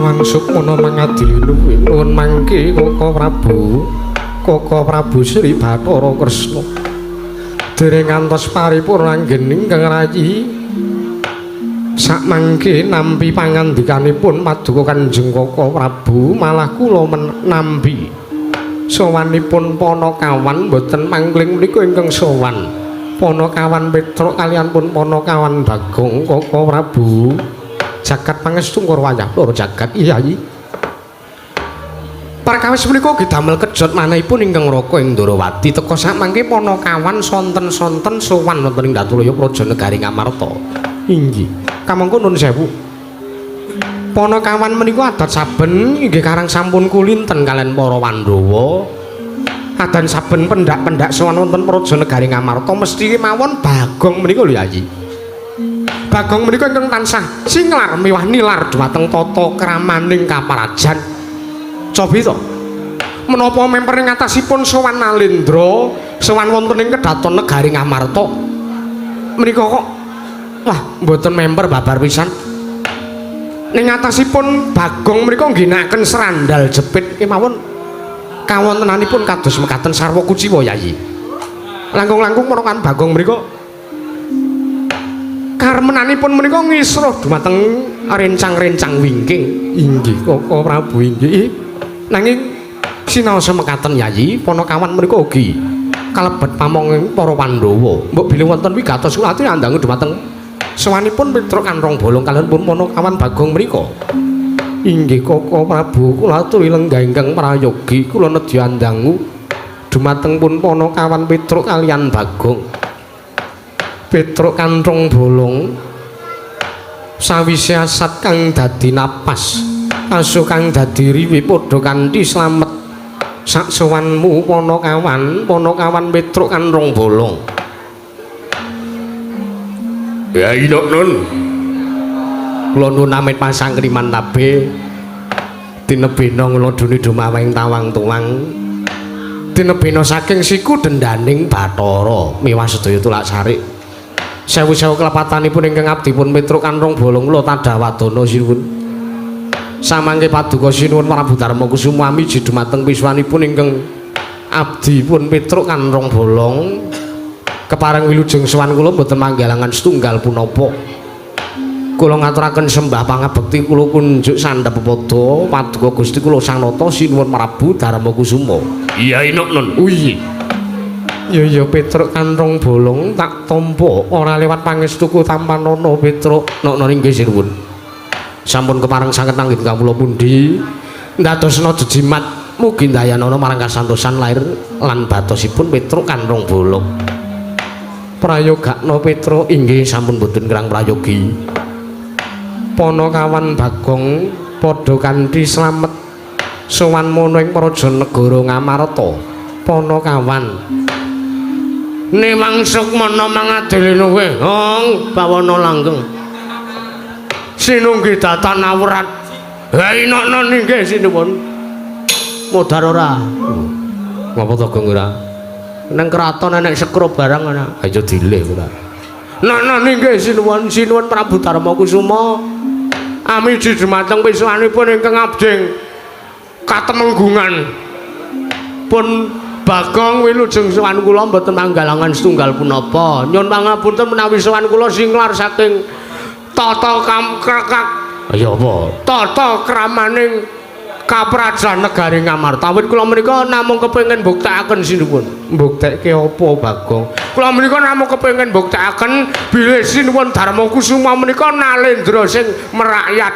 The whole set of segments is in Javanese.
Miwang Sukmana mangadili nuwun mangke Koko Prabu Sri Bathara Kresna dereng ngantos paripurna anggening Kang Rayi sakmangke nampi pangandikanipun Paduka Kanjeng Koko Prabu malah kula nampi sowanipun Panakawan boten mangling menika ingkang sowan Panakawan Petruk kaliyan pun Panakawan Bagong Koko Prabu jagat pangestu wayah loro jagat Yayi. Perkawis menika ugi damel kejot manahipun ingkang Raka ing Ndorowati teka samangke Panakawan sonten-sonten sowan wonten ing Datulaya Praja Negari Ngamarta. Inggih. Kamangka nuwun sewu. Panakawan menika adat saben inggih karang sampun kulinten kalian para Pandhawa. Adan saben pendak-pendak sowan wonten Praja Negari Ngamarta mesti mawon Bagong menika lho Yayi. Bagong menika ingkang tansah singlar miwah nilar dhumateng tata kramaning kaparajan. Cobi to. Menapa memper ing atasipun sowan Nalendra, sowan wonten ing Kedaton Negari Ngamarta. Menika kok wah mboten memper babar pisan. Ning atasipun Bagong menika ngginakaken serandal jepit kemawon kawontenanipun kados mekaten sarwa kuciwa Yayi. Langkung-langkung menawa Bagong menika karmenanipun menika ngisruh dumateng rencang-rencang wingking. Inggih Koko Prabu inggih. Nanging sinaosa mekaten Yayi, Panakawan menika ugi kalebet pamonging para Pandhawa. Mbok bilih wonten wigatos kula ati andangu dumateng sawanipun Petruk Kanrong Bolong kaliyan pun Panakawan Bagong menika. Inggih Koko Prabu kula aturi lenggah ingkang prayogi kula nedya andangu dumateng pun Panakawan Petruk kaliyan Bagong. Petruk Kanrong Bolong sawise asat kang dadi napas asu kang dadi riwi padha kanthi slamet sak sowanmu Panakawan Petruk Kanrong Bolong. Ya inok nun kula nuwun amit pasangkriman tabe tinebena nglodoni dumawing tawang tuwang tinebena saking siku dendaning Bathara miwah sedaya tulak sarik sewu-sewu kelepatanipun ingkang abdipun Petruk Kanrong Bolong kula tadhawadana sinuwun samangke paduka sinuwun Prabu Darma Kusuma miji dumateng piswanipun ingkang abdipun Petruk Kanrong Bolong kepareng wilujeng sowan kula boten manggalangan setunggal punapa kula ngaturaken sembah pangabekti kula kunjuk sandhep pepada paduka Gusti kula Sang Nata sinuwun Prabu Darma Kusuma. Iya inuk nun. Uyi. Ya Petruk Kanrong Bolong tak tampa ora lewat pangestuku tampanana Petruk nona inggih sinuwun. Sampun kepareng saged anggen kawula pundi ndadosna jejimat mugi ndayanana marang kasantosan lair lan batosipun Petruk Kanrong Bolong. Prayogakna Petruk inggih sampun boten kirang prayogi. Panakawan Bagong padha kanthi slamet sowan mono ing Praja Negara Ngamarta. Panakawan Miwang Sukmana mangadili nuwe hong bawana langgeng sinunggi datan awrat ha inokno nggih sinuwun modar ora ngapa to Gong ora nang kraton enek sekro barang ana aja dileh ora nokno nggih sinuwun Prabu Darma Kusuma amiji dumateng piswanipun ingkang abding katemenggungan pun Bagong wilujeng sowan kula mboten manggalangan setunggal punapa. Nyuwun pangapunten menawi sowan kula singlar saking tata kamkrekak. Ya apa? Tata kramaning kaprajan negari Ngamarta. Awit kula menika namung kepengin mbuktekaken sinuwun. Mbuktekke apa Bagong? Kula menika namung kepengin mbuktekaken bilih sinuwun Darma Kusuma menika Nalendra sing merakyat.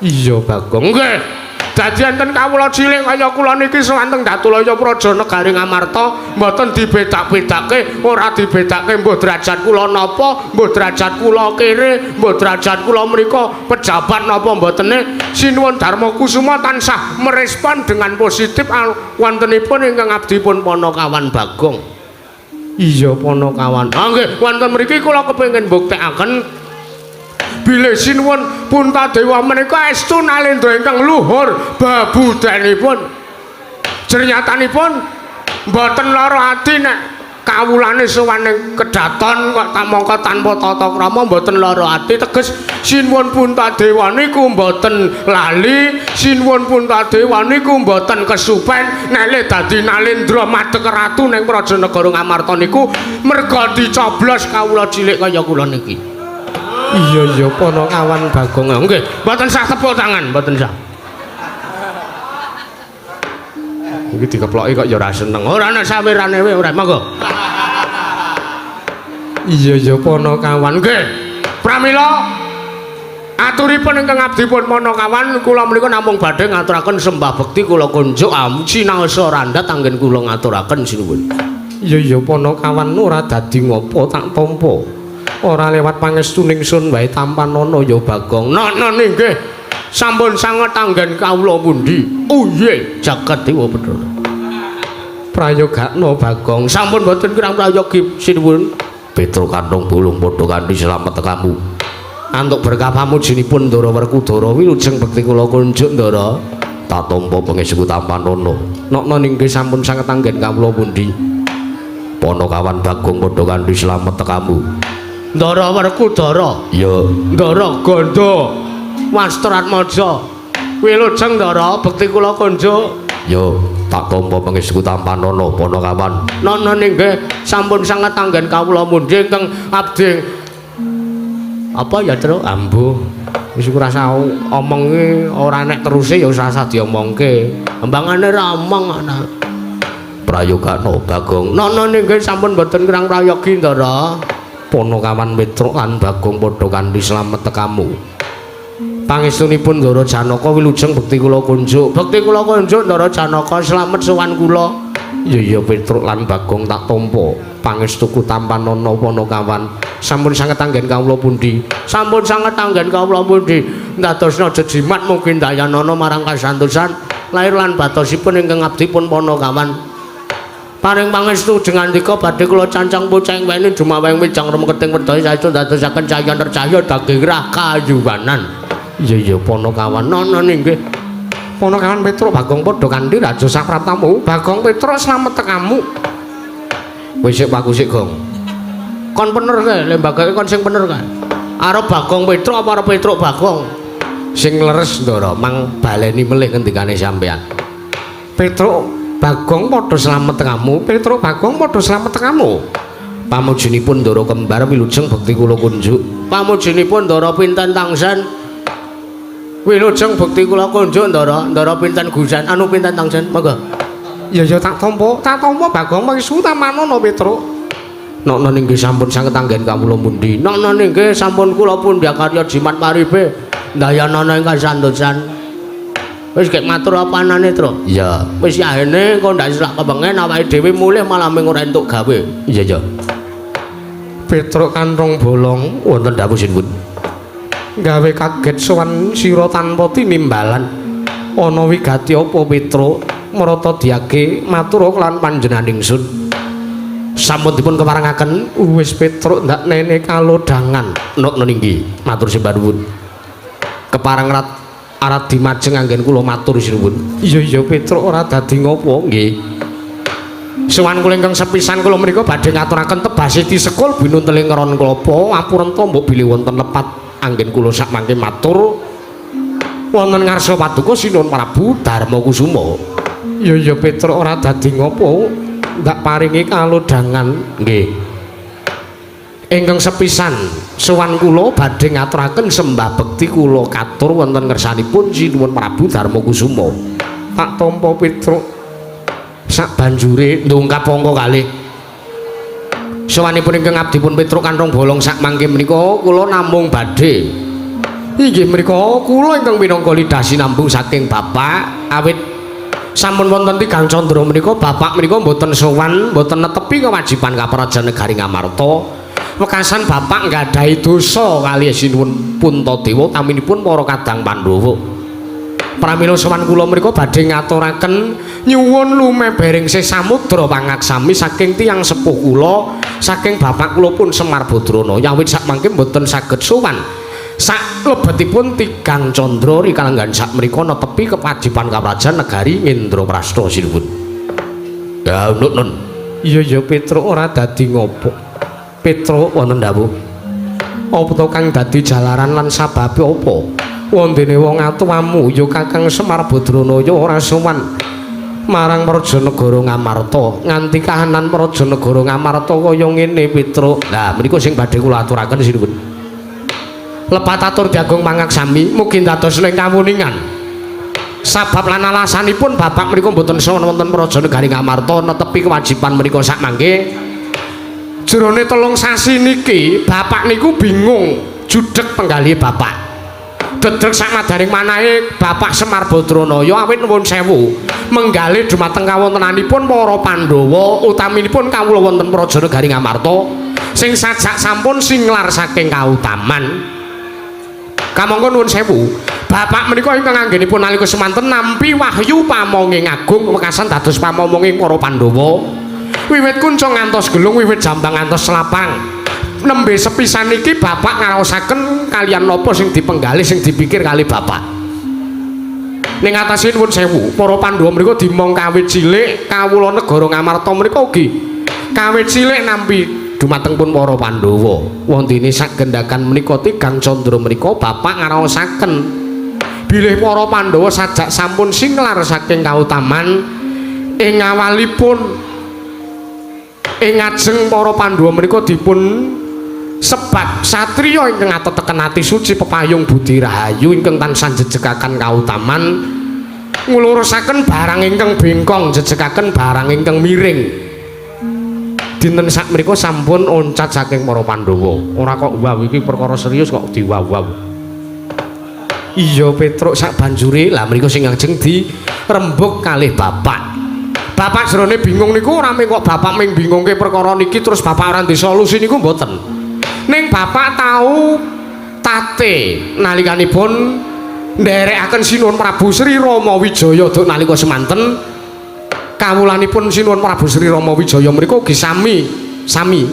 Iya Bagong. Nggih. Dadi enten kawula cilik kaya kula niki sawanteng Datulaya Praja Negari Ngamarta mboten dibedak-bedake, ora dibedake mbuh derajat kula napa, mbuh derajat kula kere, mbuh derajat kula menika pejabat napa mbotene. Sinuwun Darma Kusuma tansah merespon dengan positif wontenipun ingkang abdipun Panakawan Bagong. Iya Panakawan. Ha nggih, wonten mriki kula kepengin mbuktekaken bilih sinuwun Puntadewa menika estu Nalendra ingkang luhur babudanipun. Jernyatanipun mboten lara ati nek kawulane sowane kedaton kok tamangka tanpa tata krama mboten lara ati teges sinuwun Puntadewa niku mboten lali sinuwun Puntadewa niku mboten kesupen nek le dadi Nalendra madhek ratu ning Prajanegara Ngamarta niku merga dicoblos kawula cilik kaya kula niki. Iya Panakawan Bagong. Nggih, mboten sah tepuk tangan, mboten sah. Iki dikeploki kok ya ora seneng. Ora ana sawirane wae ora monggo. Iya Panakawan. Nggih. Pramila aturipun ingkang abdipun Panakawan kula menika namung badhe ngaturaken sembah bekti kula kunjuk sinaosa randhat anggen kula ngaturaken sinuwun. Iya Panakawan ora dadi ngopo tak tampa. Ora lewat pangestuning sun wae tampanana ya Bagong. Nono nggih. Sampun sanget anggen kawula pundi? Oh nggih, jagat Dewa Bathara. Prayogakna Bagong. Sampun mboten kirang prayogi sinuwun. Petruk kantong bulung padha kanthi slamet tekamu. Antuk berkah pamujinipun Ndara Werkudara wilujeng bekti kula kunjuk Ndara. Tak tampa pangestu tampanana. Nokna nggih sampun sanget anggen kawula pundi? Panakawan Bagong padha kanthi slamet tekamu. Ndara Werkudara. Ya, Ndara Gandha. Wastratmaja wilujeng Ndara bekti kula kunjuk. Ya tak tampa pangestu tampanana Panakawan. Nana nggih sampun sanget anggen kawula mundi ingkang abdi apa ya Tru ambuh wis rasa omong iki ora nek teruse ya usah diomongke embangane ra omong ana prayogakna Bagong. Nana nggih sampun mboten kirang prayogi Ndara. Panakawan Petruk lan Bagong padha kanthi slamet tekamu. Pangestunipun Ndara Janaka wilujeng bekti kula kunjuk. Bekti kula kunjuk Ndara Janaka slamet sowan kula. Iya Petruk lan Bagong tak tampa. Pangestuku tampanana Panakawan. Sampun sanget anggen kawula pundi? Sampun sanget anggen kawula pundi? Ndadosna jejimat mungkin dayanana marang kasantosan lair lan batosipun ingkang abdipun Panakawan. Paring pangestu jengandika badhe kula cancang puceng wene dumaweng wijang remeketing wedaya saestu ndadosaken cahya nercahya daging rah kayuwanan. Iya Panakawan. Nana nggih. Panakawan Petruk Bagong padha kanthi raja sapratamu. Bagong Petruk slamet tekamu. Wis sik paku sik Gong. Kon bener kae lembagake kon sing bener kae. Arep Bagong Petruk apa arep Petruk Bagong? Sing leres Ndara mang baleni melih ngendikane sampean. Petruk Bagong padha slamet tekamu. Petruk Bagong padha slamet tekamu. Pamujinipun Ndara kembar wilujeng bekti kula kunjuk. Pamujinipun Ndara pinten tangsen wilujeng bekti kula kunjuk Ndara pinten gusan anu pinten tangsen monggo. Ya tak tampa Bagong pangestu tamanana Petruk. Nokna nggih sampun sanget anggen kawula pundi? Nokna nggih sampun kula pundi karya jimat paribe dayanana ing kasantosan. Wis kek matur apanane Tru? Iya. Wis yahene kok ndak selak kebengen awake dhewe mulih malah mung ora entuk gawe. Iya. Petruk kantong bolong wonten dawuh sinipun. Gawe kaget sowan sira tanpa tinimbalan. Ana wigati apa Petruk? Marata diake matur lan panjenenganing sun. Sampun dipun keparengaken wis Petruk ndak nene kalodhangan. Nokna nggih matur sembah nuwun. Kepareng arat dimajeng anggen kula matur sinuwun. Iya Petruk ora dadi ngopo nggih. Sowan kula ingkang sepisan kula menika badhe ngaturaken tebase disekul binunteling ron klapa apurenta mbok bilih wonten lepat anggen kula sak mangke matur wonten ngarsa paduka Sinuwun Prabu Darmakusuma. Iya Petruk ora dadi ngopo ndak paringi kalodhangan nggih. Ingkang sepisan sowan kula badhe ngaturaken sembah bekti kula katur wonten ngersanipun Sinuwun Prabu Darmakusuma. Tak tampa Petruk sak banjure ndongkap angka kalih. Sawanipun ingkang abdipun Petruk kantong bolong sak mangke menika kula namung badhe inggih menika kula ingkang minangka lidah sinambung saking bapak awit sampun wonten tigang candra menika bapak menika mboten sowan mboten netepi kewajiban kaprajan negari Ngamarta. Wekasan bapak nggadahi dosa kalih Sinuwun Puntadewa taminipun para kadang Pandhawa. Pramila sowan kula menika badhe ngaturaken nyuwun lumebering sesamudra pangaksami saking tiyang sepuh kula saking bapak kula pun Semar Badrana yawit sak mangke mboten saged sowan sak lebetipun tigang candra rikalenggan sak menika netepi kewajiban kaprajan negari Indraprastha sinuwun. Ya nun Iya Petruk ora dadi ngopo. Petruk wonten dawuh. Apa to kang dadi jalaran lan sababe apa? Wondene wong atuwamu ya Kakang Semar Badranaya ora sowan marang Prajanegara Ngamarta nganti kahanan Prajanegara Ngamarta kaya ngene Petruk. Lah menika sing badhe kula aturaken sinuwun. Lepat atur Diagung Mangaksami mugi dados ning kawuningan. Sabab lan alasanipun bapak menika mboten saha wonten Prajanegara Ngamarta netepi kewajiban menika sak mangke. Jerone 3 sasi niki bapak niku bingung judheg penggalih bapak. Dedeg sak madaring manahe Bapak Semar Badranaya awit nuwun sewu menggalih dumateng kawontenanipun para Pandhawa utaminipun kawula wonten Prajanegara Ngamarta sing sajak sampun singlar saking kautaman. Kamangka nuwun sewu Bapak menika ingkang anggenipun nalika semanten nampi wahyu pamonging agung wekasan dados pamomonging para Pandhawa wiwit kuncung ngantos gelung wiwit jambang ngantos selapang. Nembe sepisan iki bapak ngaraosaken kalian napa sing dipenggalih sing dipikir kali bapak. Ning atase nuwun sewu, para Pandhawa mriku dimong kawit cilik kawula negara Ngamarta mriku ugi kawit cilik nampi dumateng pun para Pandhawa. Wondene sak gendakan menika Tigang Candra menika bapak ngaraosaken bilih para Pandhawa sajak sampun singlar saking kautaman ing awalipun ing ajeng para Pandhawa menika dipun sebat satriya ingkang ateteken ati suci pepayung budi rahayu ingkang tansah jejegaken kautaman nglurusaken barang ingkang bengkong jejegaken barang ingkang miring. Dinten sak menika sampun oncat saking para Pandhawa. Ora kok wow iki perkara serius kok diwaw-waw. Iya Petruk sak banjure lah menika sing ajeng dirembug kalih bapak. Bapak jerone bingung niku ora kok bapak ming bingungke perkara niki terus bapak ora ndek solusi niku mboten. Ning bapak tahu tate nalikanipun nderekaken Sinuwun Prabu Sri Rama Wijaya duk nalika semanten kawulanipun Sinuwun Prabu Sri Rama Wijaya mriku ugi sami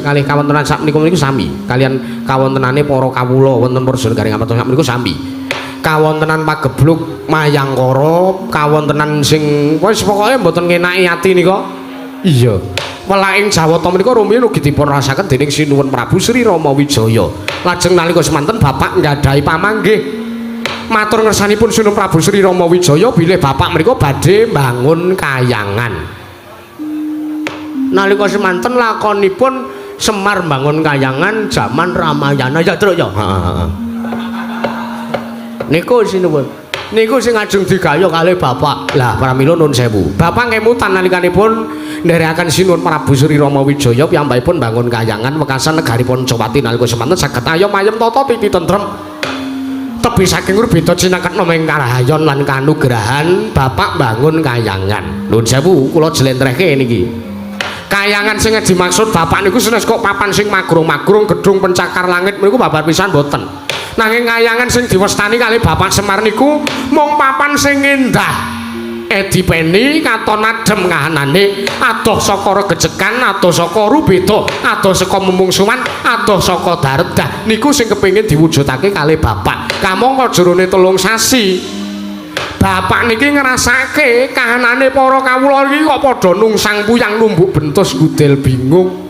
kalih kawontenan sak menika niku sami kalian kawontenane para kawula wonten Prajanegara Ngamarta sak menika sami. Kawontenan pagebluk mayangkara kawontenan sing wis pokoke mboten ngenaki ati nika. Iya. Welaing Jawata menika rumiyin ugi dipun rasaken dening Sinuwun Prabu Sri Rama Wijaya. Lajeng nalika semanten bapak nggadahi pamanggih matur ngersanipun Sinuwun Prabu Sri Rama Wijaya bilih bapak menika badhe mbangun kayangan. Nalika semanten lakonipun Semar mbangun kayangan jaman Ramayana ya Truk ya. Heeh. Niku sinuwun. Niku sing ajeng digaya kalih bapak. Lah pramila nuwun sewu. Bapak ngemutan nalikanipun nderekaken Sinuwun Prabu Sri Rama Wijaya piyambakipun bangun kayangan wekasan negari Poncowati nalika semanten saged ayom ayem tata titi tentrem. Tebih saking beda cinaketna ming karahayon lan kanugrahan bapak bangun kayangan. Nuwun sewu kula jlentrehke niki. Kayangan sing dimaksud bapak niku senes kok papan sing magrung-magrung gedung pencakar langit niku babar pisan boten. Nanging kayangan sing diwestani kali Bapak Semar niku mung papan sing endah. Edipeni katon adem kahanane, adoh saka regejekan, adoh saka rubeda, adoh saka memungsuhan, adoh saka daredah. Niku sing kepengin diwujudake kali Bapak. Kamangka jerone 3 sasi. Bapak niki ngrasake kahanane para kawula iki kok padha nungsang puyang numbuk bentus gudel bingung.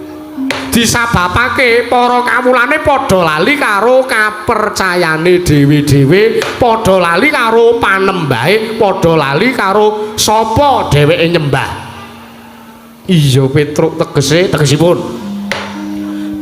Disababake para kawulane padha lali karo kapercayane dhewe-dhewe, padha lali karo panembahe, padha lali karo sapa dheweke nyembah. Iya Petruk tegesipun.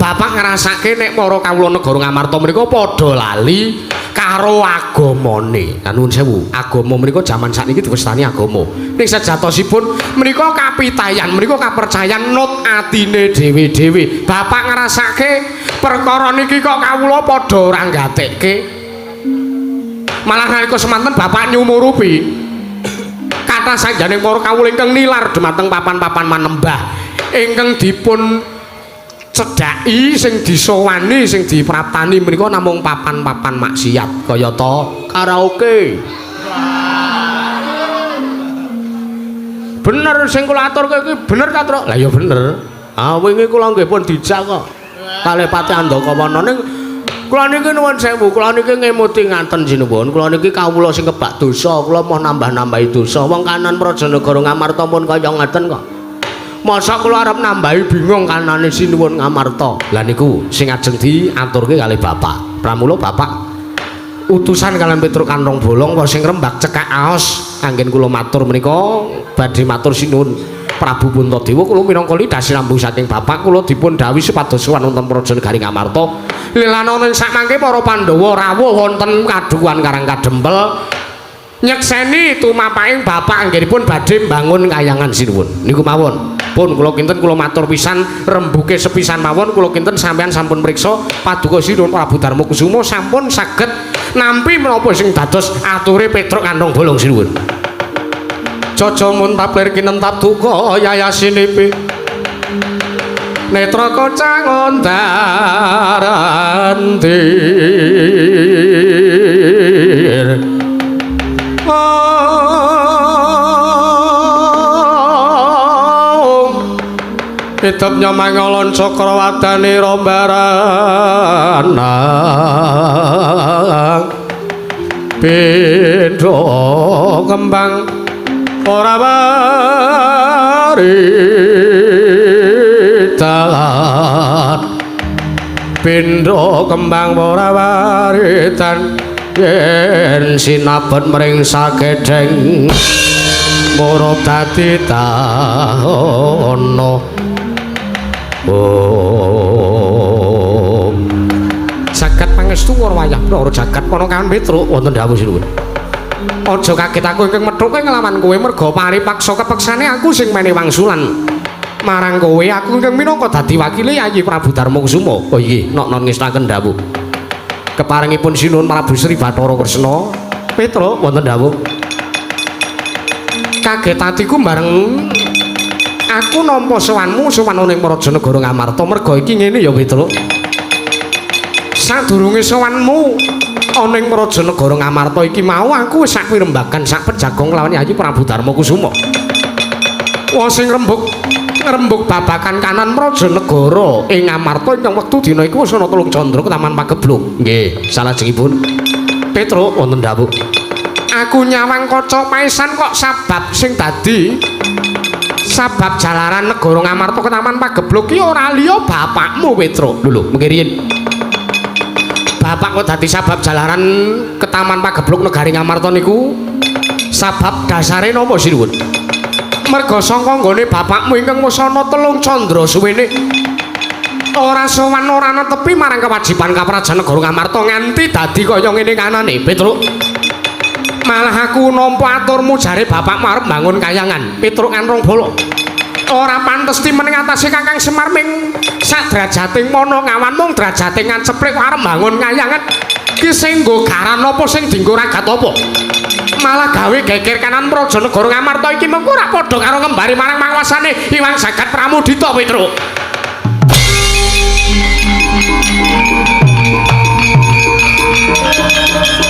Bapak ngrasake nek para kawula negara Ngamarta mriku padha lali karo agamane. Nuwun sewu, agama menika jaman sakniki diwestani agama. Ning sejatosipun menika kapitayan, menika kapercayan nut atine dhewe-dhewe. Bapak ngrasake perkara niki kok kawula padha ora nggatekke. Malah nalika semanten bapak nyumurupi kathah sanjaning para kawula ingkang nilar dumateng papan-papan manembah ingkang dipun cedhaki sing disowani sing dipraptani menika namung papan-papan maksiat kaya to karaoke. Bener sing kula aturke iki bener ta, Truk? Lah ya bener. Ah wingi kula nggih pun dijak kok. Kalih Pati Andakawana ning kula niki nuwun sewu, kula niki ngemuti ngaten sinuwun. Kula niki kawula sing kebak dosa, kula mau nambah-nambahi dosa. Wong kanan Prajanegara Ngamarta pun kaya ngaten kok. Mosok kula arep nambahi bingung kanane sinuwun ngamarta. Lah niku sing ajeng diaturke kalih Bapak. Pramila Bapak utusan kalian Petruk Kantong Bolong kok sing rembak cekak aos anggen kula matur menika badhe matur sinuwun Prabu Puntadewa kula minangka lidhasi lambung saking Bapak kula dipun dawuhi supados sowan wonten Praja Negari Ngamarta. Lelana ning sakmangke para Pandhawa rawuh wonten kadukuhan Karang Kadempel. Nyekseni tumapaking Bapak anggenipun badhe mbangun kayangan sinuwun. Niku mawon. Pun kula kinten kula matur pisan rembuke sepisan mawon kula kinten sampeyan sampun mriksa paduka sinuwun Prabu Darmakusuma sampun saged nampi menapa sing dados ature Petruk Kantong Bolong sinuwun. Jaja muntaplir kinentap duka yayasinipi netra kocang ondarantir Hitep nyamangolon Cakrawardhani rombaranang pindha kembang ora waritan pindha kembang ora waritan yen sinabet mring sagedheng murup dadi tahono jagat pangestu wayah pra jagat Panakawan Petruk wonten dawuh sinuwun. Aja kaget aku ingkang methuke nglawan kowe merga paripaksa kepeksane aku sing mene wangsulan marang kowe aku ingkang minangka dadi wakile Yayi Prabu Darmakusuma. Oh nggih, nok-nok ngestaken dawuh. Keparingipun sinuwun Prabu Sri Bathara Kresna Petruk wonten dawuh. Kaget atiku bareng aku nampa sowanmu sowan ning Praja Negara Ngamarta merga iki ngene ya Petruk. Sadurunge sowanmu ana ing Praja Negara Ngamarta iki mau aku wis sak pirembagan sak pejagong lawan Yayi Prabu Darmakusuma. Wong sing rembug babakan kanan Praja Negara ing Ngamarta ing wektu dina iku wis ana Tulung Candra ke Taman Pagebluk. Nggih, salajengipun Petruk wonten dawuh. Aku nyawang kaca paisan kok sabab sing dadi sabab jalaran negara Ngamarta ke Taman Pagebluk ki ora liya bapakmu Petruk. Lho, mengki riyen bapak kok dadi sabab jalaran ke Taman Pagebluk negari Ngamarta niku sabab dasare napa sinuwun? Merga saka nggone bapakmu ingkang wis ana Tulung Candra suwene ora sowan ora netepi marang kewajiban kaprajan negara Ngamarta nganti dadi kaya ngene kanane Petruk. Malah aku nampa aturmu jare bapakmu arep bangun kayangan Petruk Kantong Bolong. Ora pantes timeneng atase Kakang Semar ming sak drajating mono ngawan mung drajating nganceplik arep bangun kayangan. Ki sing nggo garan apa sing dienggo ragat apa? Malah gawe geger kanan Praja Negara Ngamarta iki mengko ora padha karo ngembari marang mangwasane Iwang Jagat Pramudita Petruk.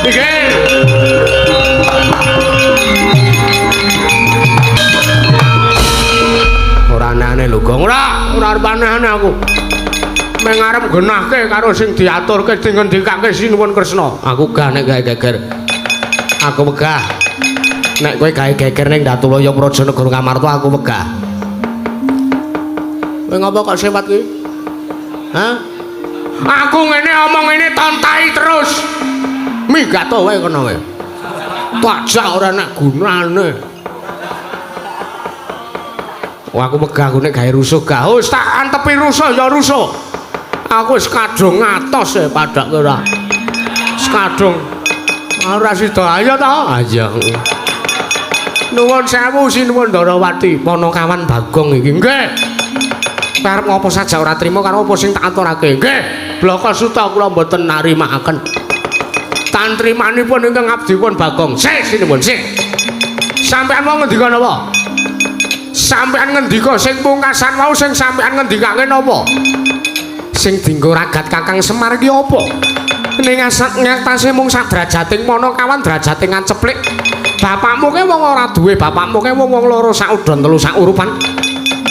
Nggih. Ora aneh lho, Gong. Ora arep aneh aku. Meng arep genahke karo sing diaturke sing ngendikake sinuwun Kresna. Aku gah nek gawe geger. Aku wegah. Nek kowe gawe geger ning Datulaya Praja Negara Ngamarta aku wegah. Kowe ngapa kok sewat kuwi? Hah? Aku ngene omong ngene tontai terus. Migato wae kono wae. Pajak ora nek gunane. Wah aku megah aku nek gawe rusuh gah. Wis tak antepi rusuh ya rusuh. Aku wis kadung ngatos e padak ora. Wis kadung. Ora sida ayo ta? Ayo. Nuwun sewu sinuwun Ndarawati, Panakawan Bagong iki. Nggih. Arep ngopo saja ora trima karo apa sing tak aturake. Nggih. Blaka suta kula mboten narimakaken. Tantrimanipun ingkang abdipun Bagong. Sik sinuwun sik. Sampeyan mau ngendika napa? Sampeyan ngendika sing pungkasan mau sing sampeyan ngendikake napa? Sing dienggo ragat Kakang Semar ki apa? Ning ngatasé mung sak drajating Panakawan drajating nganceplik. Bapakmu ki wong ora duwe, bapakmu ki wong loro sak udon telu sak urupan.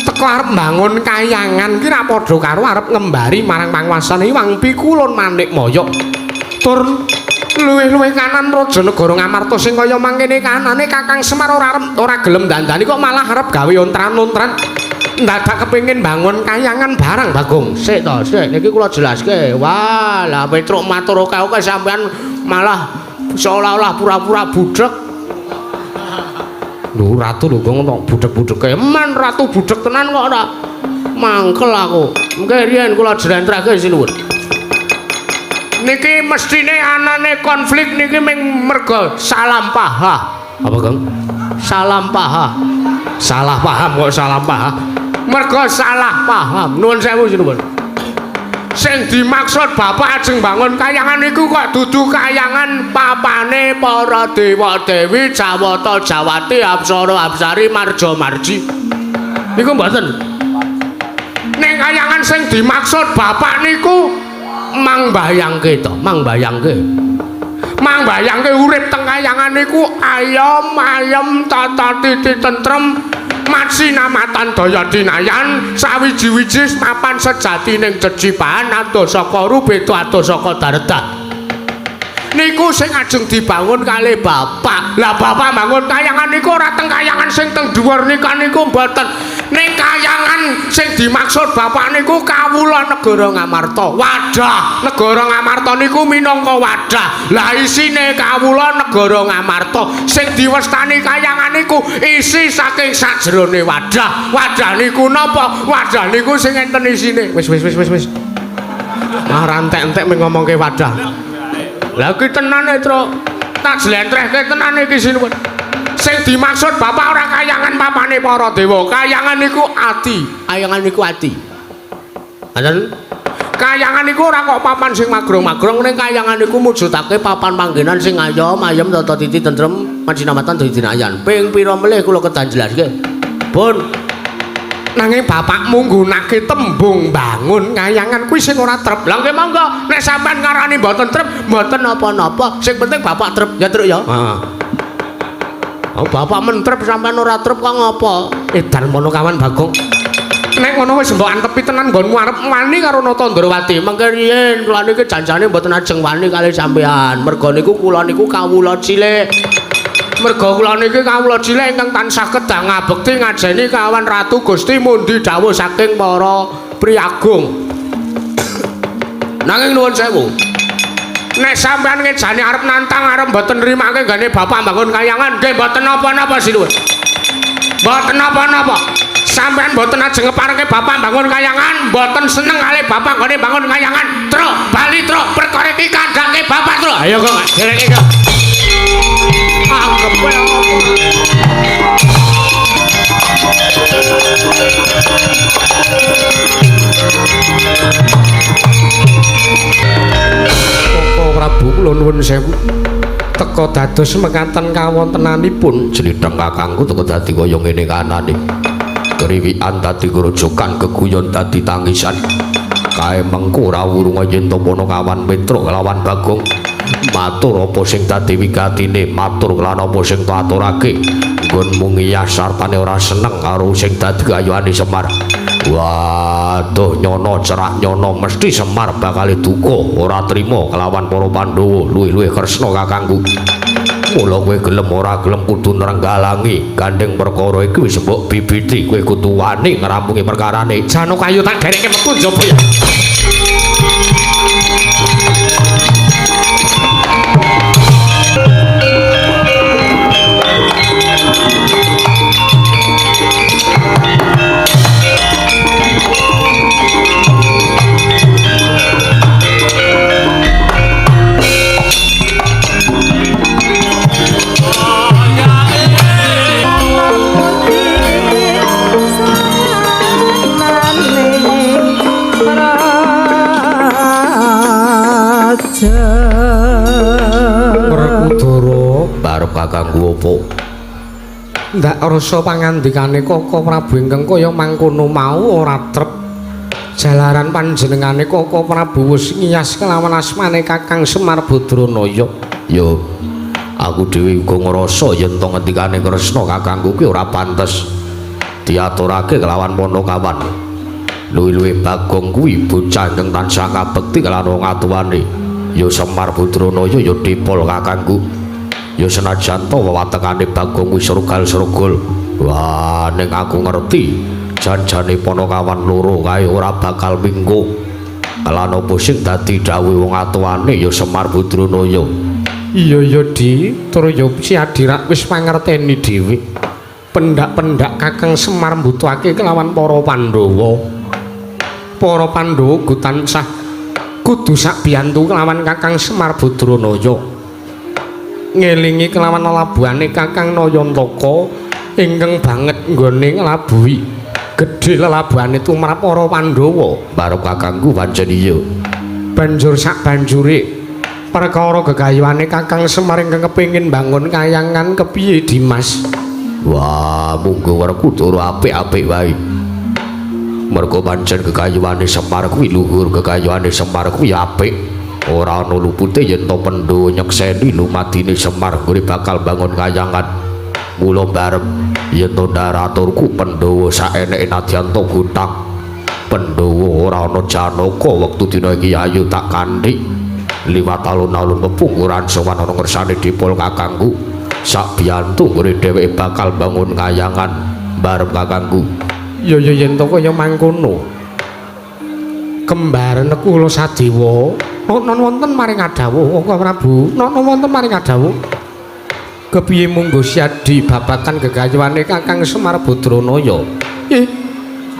Teko arep mbangun kayangan ki ra padha karo arep ngembari marang panguwasane Iwang Pikulun Manikmaya. Tur luwih-luwih kanan Praja Negara Ngamarta sing kaya mangkene kanane Kakang Semar ora gelem dandani kok malah arep gawe ontran-ontran. Dadak kepengin bangun kayangan barang Bagong. Sik to, sik niki kula jelaske. Wah, lah Petruk matur oke-oke sampean malah seolah-olah pura-pura budhek. Lho ratu lho kok budhek-budheke. Men ratu budhek tenan kok ora. Mangkel aku. Mengke riyen kula jlentrehke sinuwun. Niki mestine anane konflik niki ming merga salah paham. Apa, Kang? Salah paham. Salah paham kok salah paham. Merga salah paham. Nuwun sewu sinuwun. Sing dimaksud Bapak ajeng bangun kayangan niku kok dudu kayangan papane para dewa dewi Jawata Jawati Apsara Apsari Marja Marji. Niku mboten. Ning kayangan sing dimaksud Bapak niku mangbayangke to, mangbayangke. Mangbayangke urip teng kayangan niku ayem-ayem tata titi tentrem matsinamatan daya dinayan sawiji-wiji papan sejati ning jejibaan adosaka rubeto adosaka daredah. Niku sing ajeng dibangun kalih Bapak. Lah Bapak bangun kayangan niku ora teng kayangan sing teng dhuwur niku mboten. Ning kayangan sing dimaksud Bapak niku kawula negara Ngamarta. Wadah negara Ngamarta niku minangka wadah. Lah isine kawula negara Ngamarta sing diwestani kayangan niku isi saking sajrone wadah. Wadah niku napa? Wadah niku sing enten isine. Wis. Ah rantek-entek ngomongke wadah. Lah ki tenane, Tru. Tak jlentrehke tenane iki sinuwun. Sing dimaksud Bapak ora kayangan papane para dewa. Kayangan niku ati. Kayangan niku ati. Ngoten. Kayangan niku ora kok papan sing magrong-magrong ning kayangan niku mujudake papan panggenan sing ayem tata titi tentrem matsinamatan daya dinayan. Ping pira melih kula kedan jelaske. Pun nanging Bapak munggunake tembung bangun kayangan kuwi sing ora trep. Lah nggih monggo nek sampean ngarani mboten trep mboten napa-napa. Sing penting Bapak trep ya Truk ya. Heeh. Oh Bapak mentrep sampean ora trep kok ngopo? Edan mono kawan Bagong. Nek ngono wis mbok antepi tenan nggonmu arep wani karo Nata Ndrawati. Mengke riyen kula niki janjane mboten ajeng wani kalih sampean. Merga niku kula niku kawula cilik. Merga kula niki kawula cilik ingkang tansah kedang ngabekti ngajeni kawan Ratu Gusti mundi dawuh saking para priagung. Nanging nuwun sewu. Nek sampean ngejani arep nantang arep mboten nrimake gane Bapak bangun kayangan, nggih mboten napa-napa sinuwun. Mboten napa-napa. Sampean mboten ajeng ngeparke Bapak bangun kayangan, mboten seneng kalih Bapak gane bangun kayangan. Truk, bali truk, perkara iki kandhake Bapak truk. Ayo kok dereke kok. Anggep wae Koko Prabu kula nuwun sewu. Teka dados mekaten kawontenanipun jlitheng kakangku teka dadi kaya ngene kanane. Kriwikan dadi grojokan keguyon dadi tangisan. Kae mengko ora wurunga yen tomono kawan Petruk lawan Bagong. Matur apa sing dadi wigatine, matur lan apa sing tak aturake. Nggonmu ngiyas sartane ora seneng karo sing dadi gayuhane Semar. Waduh nyono cerak nyono mesti Semar bakal duka ora trima kelawan para Pandhawa luwih-luwih Kresna kakangku. Mula kowe gelem ora gelem kudu nrenggalangi gandeng perkara iki wis mbok bibiti kowe kudu wani ngrampungi perkarane. Janakayu tak dereke metu njaba ya. Werkudara barep kakangku apa? Ndak rasa pangandikane Koko Prabu ingkang kaya mangkono mau ora trep. Jalaran panjenengane Koko Prabu wis ngiyas kelawan asmane Kakang Semar Badranaya. Yo, aku dhewe uga ngrasa yen to ngendikane Kresna kakangku ki ora pantes diaturake kelawan Ponokawan. Luwih-luwih Bagong kuwi bocah ingkang tansah kabekti kelawan wong atuwane. Ya Semar Badranaya ya dipol kakangku. Ya senajan to wewatekane Bagong wis surgal-surgul. Wah ning aku ngerti Janjane Panakawan loro kae ora bakal minggu. Lan apa sing dadi dawuh wong atuwane ya Semar Badranaya. Iya ya Di, tur ya si Adirak wis mangerteni dhewe. Pendak-pendak Kakang Semar mbutuhake kelawan para Pandhawa. Para Pandhawa tansah kudu sak biyantu kelawan Kakang Semar Badranaya. Ngelingi kelawan labuhane Kakang Nayantaka ingkang banget nggone nglabuhi gedhe lelabuhane tumrap para Pandhawa. Barep kakangku pancen iya. Banjur sak banjure perkara gegayuhane Kakang Semar ingkang kepengin bangun kayangan kepiye Dimas? Wah, munggo werku tur apik-apik wae. Mergo pancen gegayuhane Semar kuwi luhur, gegayuhane Semar kuwi apik. Ora ana lupute yen to Pandhawa nyekseni lumadine Semar nggone bakal bangun kayangan. Mula barep yen to ndaraturku Pandhawa saeneke nadyan to gutang. Pandhawa ora ana Janaka wektu dina iki ayu tak kanthi. Liwat alun-alun pepungkuran sowan ana ngersane dipul kakangku. Sak biyantu nggone dheweke bakal bangun kayangan barep kakangku. Ya yen to kaya mangkono. Kembaren kula Sadewa non wonten maring adhawuh Kang Prabu. Non wonten maring adhawuh. Kepiye munggo siadi babakan gegayuhane Kakang Semar Badranaya.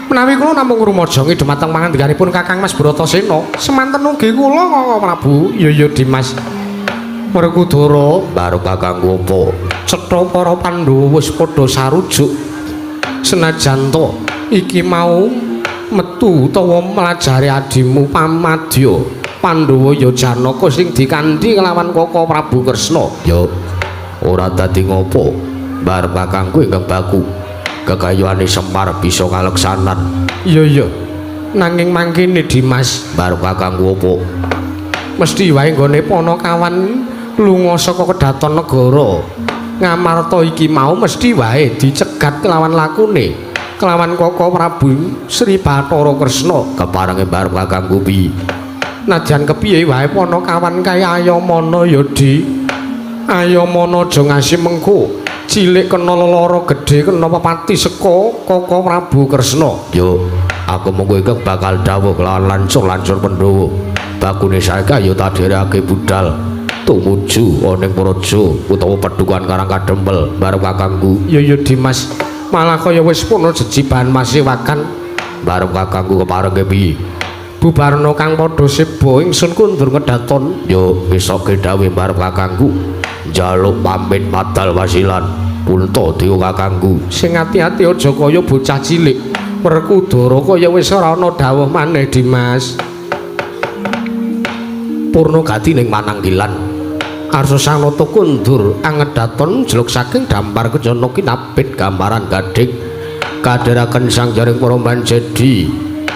Menawi kula namung ngrumaja dhumateng pangandikanipun Kakang Mas Bratasena, semanten ugi kula Kang Prabu. Ya Dimas. Werkudara baru kakangku apa? Cetha para Pandhawa wis padha sarujuk. Senajan to iki mau metu utawa mlajari adimu Pamadya Pandhawa ya Janaka sing dikanthi kelawan Kaka Prabu Kresna. Ya ora dadi ngopo bar kakangku ingkang baku gegayuhane Semar bisa kaleksanan. Iya nanging mangkene Dimas bar kakangku apa mesti wae nggone Panakawan lunga saka Kedaton Negara Ngamarta iki mau mesti wae dicegat kelawan lakune kelawan Kaka Prabu Sri Bathara Kresna keparengi bar kakangku piye najan kepiye wae Panakawan kaya ayamana ya Di. Ayamana aja ngasih mengko cilik kena lara gedhe kena pepati seka Kaka Prabu Kresna. Yo aku mengko iki bakal dawuh kelawan lancur-lancur Pandhawa bakune saiki ayo tak dherekake budal tumuju ana ing praja utawa Padukan Karang Kadempel bareng kakangku. Ya Dimas malah kaya wis puna jejiban masewakan bareng kakangku keparenge piye bubarna kang padha seba ingsun kundur ngedaton. Yo besok dawuh bareng kakangku njaluk pamit madal wasilan punta dewa kakangku sing ati-ati aja kaya bocah cilik. Werkudara kaya wis ora ana dawuh maneh Dimas. Purna gati ning Mananggilan Arsa Sanata kundur anggedaton jeluk saking dampar kejana kinabit gambaran gadhik kadheraken sang jaring para manjedi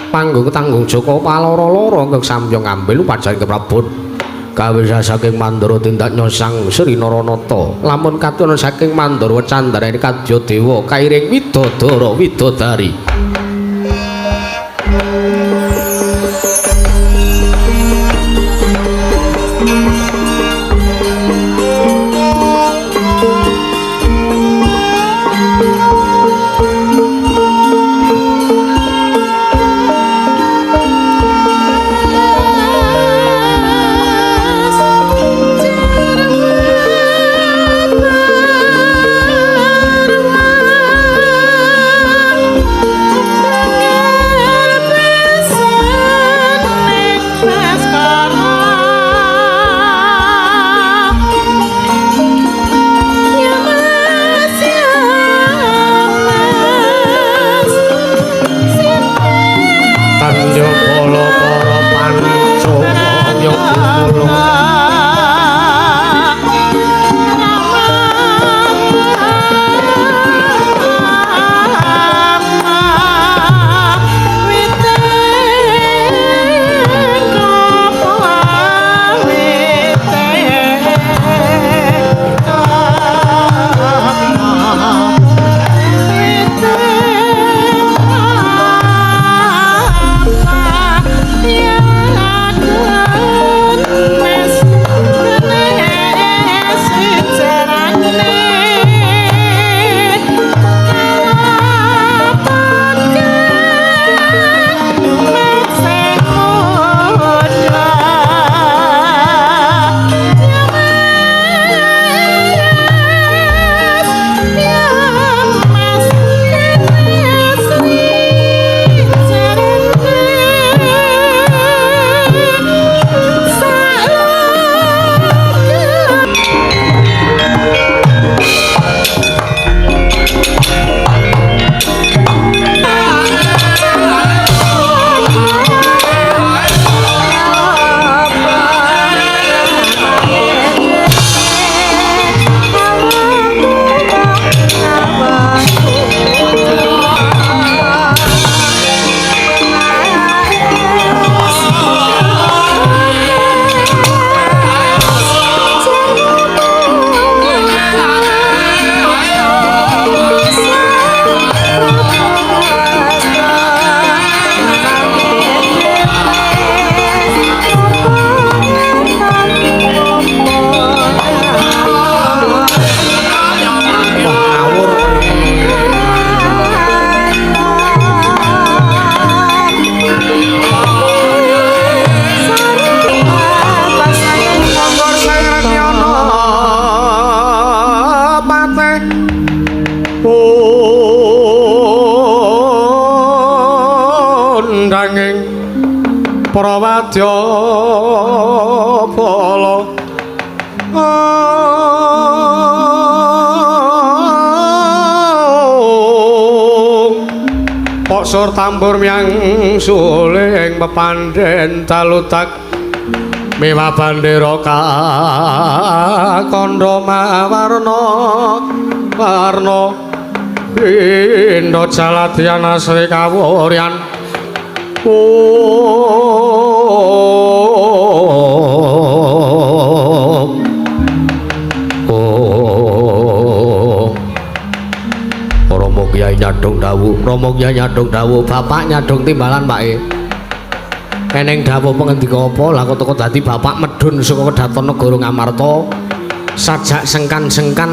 panggung tanggung Jaka paloro-loro ingkang samya ngambil upacara keprabot kawisa saking Mandara tindak nyosang Sri Naranata lamun katuna saking Mandara candarane kadya dewa kairing widodara widodari. wadya bala Pok sur tambur miang suling pepandhen talutak miwa bandera kandha mawarna warna Indo Jaladyan asri kawuryan Romo Kyai nyadong dawuh bapak nyadong timbalan Pak eneng dawuh pengendika apa lah kok teko dadi bapak medhun saka Wedaton Negara Ngamarta sajak sengkan-sengkan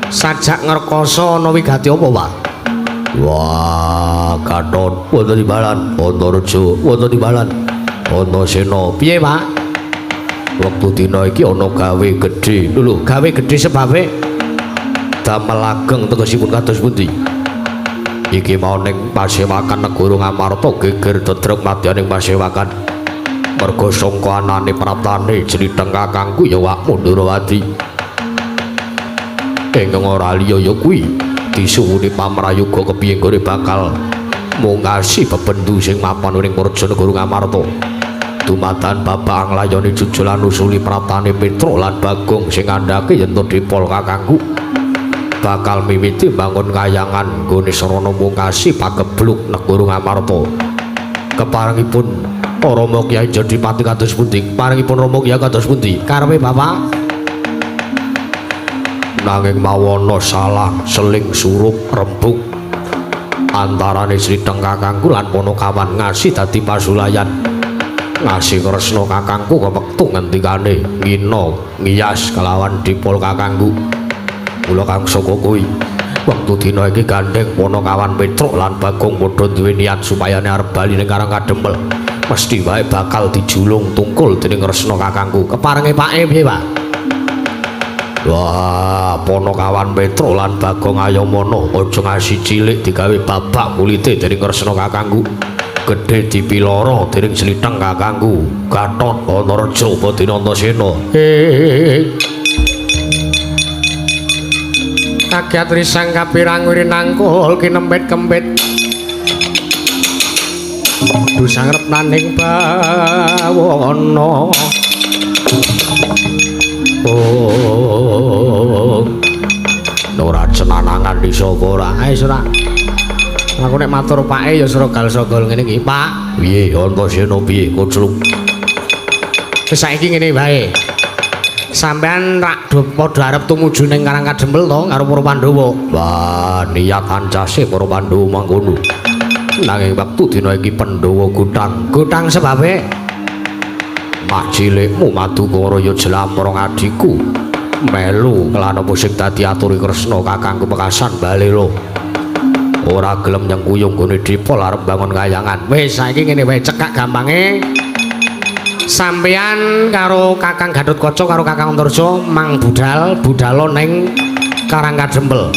sajak ngrekoso ana wigati apa Pak wah Gatot wonten timbalan Antareja wonten timbalan Antasena piye Pak wektu dina iki ana gawe gedhe lho gawe gedhe sebabe damel ageng tegesipun kados pundi iki mau ning pasewakan negara Ngamarta geger dedreg madyaning pasewakan merga sangka anane pratane jlitheng kakangku ya wak Mandrawati ingkang ora liya ya kuwi disuwuni pamrayoga kepiye gore bakal mungasi bebendu sing mapan ning Praja Negara Ngamarta dumatan bapak nglayani jujulan usuli pratane Petra lan Bagong sing andhake yen to dipol kakangku bakal miwiti bangun kayangan nggone sarana mungkasi pagebluk negara Ngamarta keparengipun Rama Kyai Jodipati kados pundi parengipun Rama Kyai kados pundi karepe bapak nanging mawana salah seling surup rembug antarane Sridheng kakangku lan Ponokawan ngasih dadi pasulayan ngasih Kresna kakangku kewektu ngendikane ngina ngiyas kelawan dipol kakangku kula kang saka kuwi wektu dina iki gandeng Ponokawan Petruk lan Bagong padha duwe niat supayane arep bali ning Karang Kadempel mesti wae bakal dijulung tungkul dening Kresna kakangku keparenge pake piye Pak wah Ponokawan Petruk lan Bagong Ayamana aja ngasih cilik digawe babak kulite dening Kresna kakangku gedhe dipiloro dening Slitheng kakangku Gatot Antareja Badina Antasena kagiat risang kapirang wiri nangkul kinempit-kempit dusang repnaning bawana ora cenanangan di sapa ora ae ora aku nek matur pake ya srogal-srogol ngene iki Pak piye Antasena piye kocluk wis saiki ngene wae sampean rak padha arep tumuju ning Karang Kadempel to karo para Pandhawa. Wah, niat ancase para Pandhawa mangkono. Nanging wektu dina iki Pandhawa gutang sebabe mak cilikmu Madukara Jlamrong adikku melu kelan apa sing dadi aturi Kresna kakangku Pekasan Balela. Ora gelem nyengkuyung gone dipol arep bangun kayangan. Wis saiki ngene wae cekak gampange sampeyan karo Kakang Gatotkaca karo Kakang Antareja mang budalo ning Karang Kadempel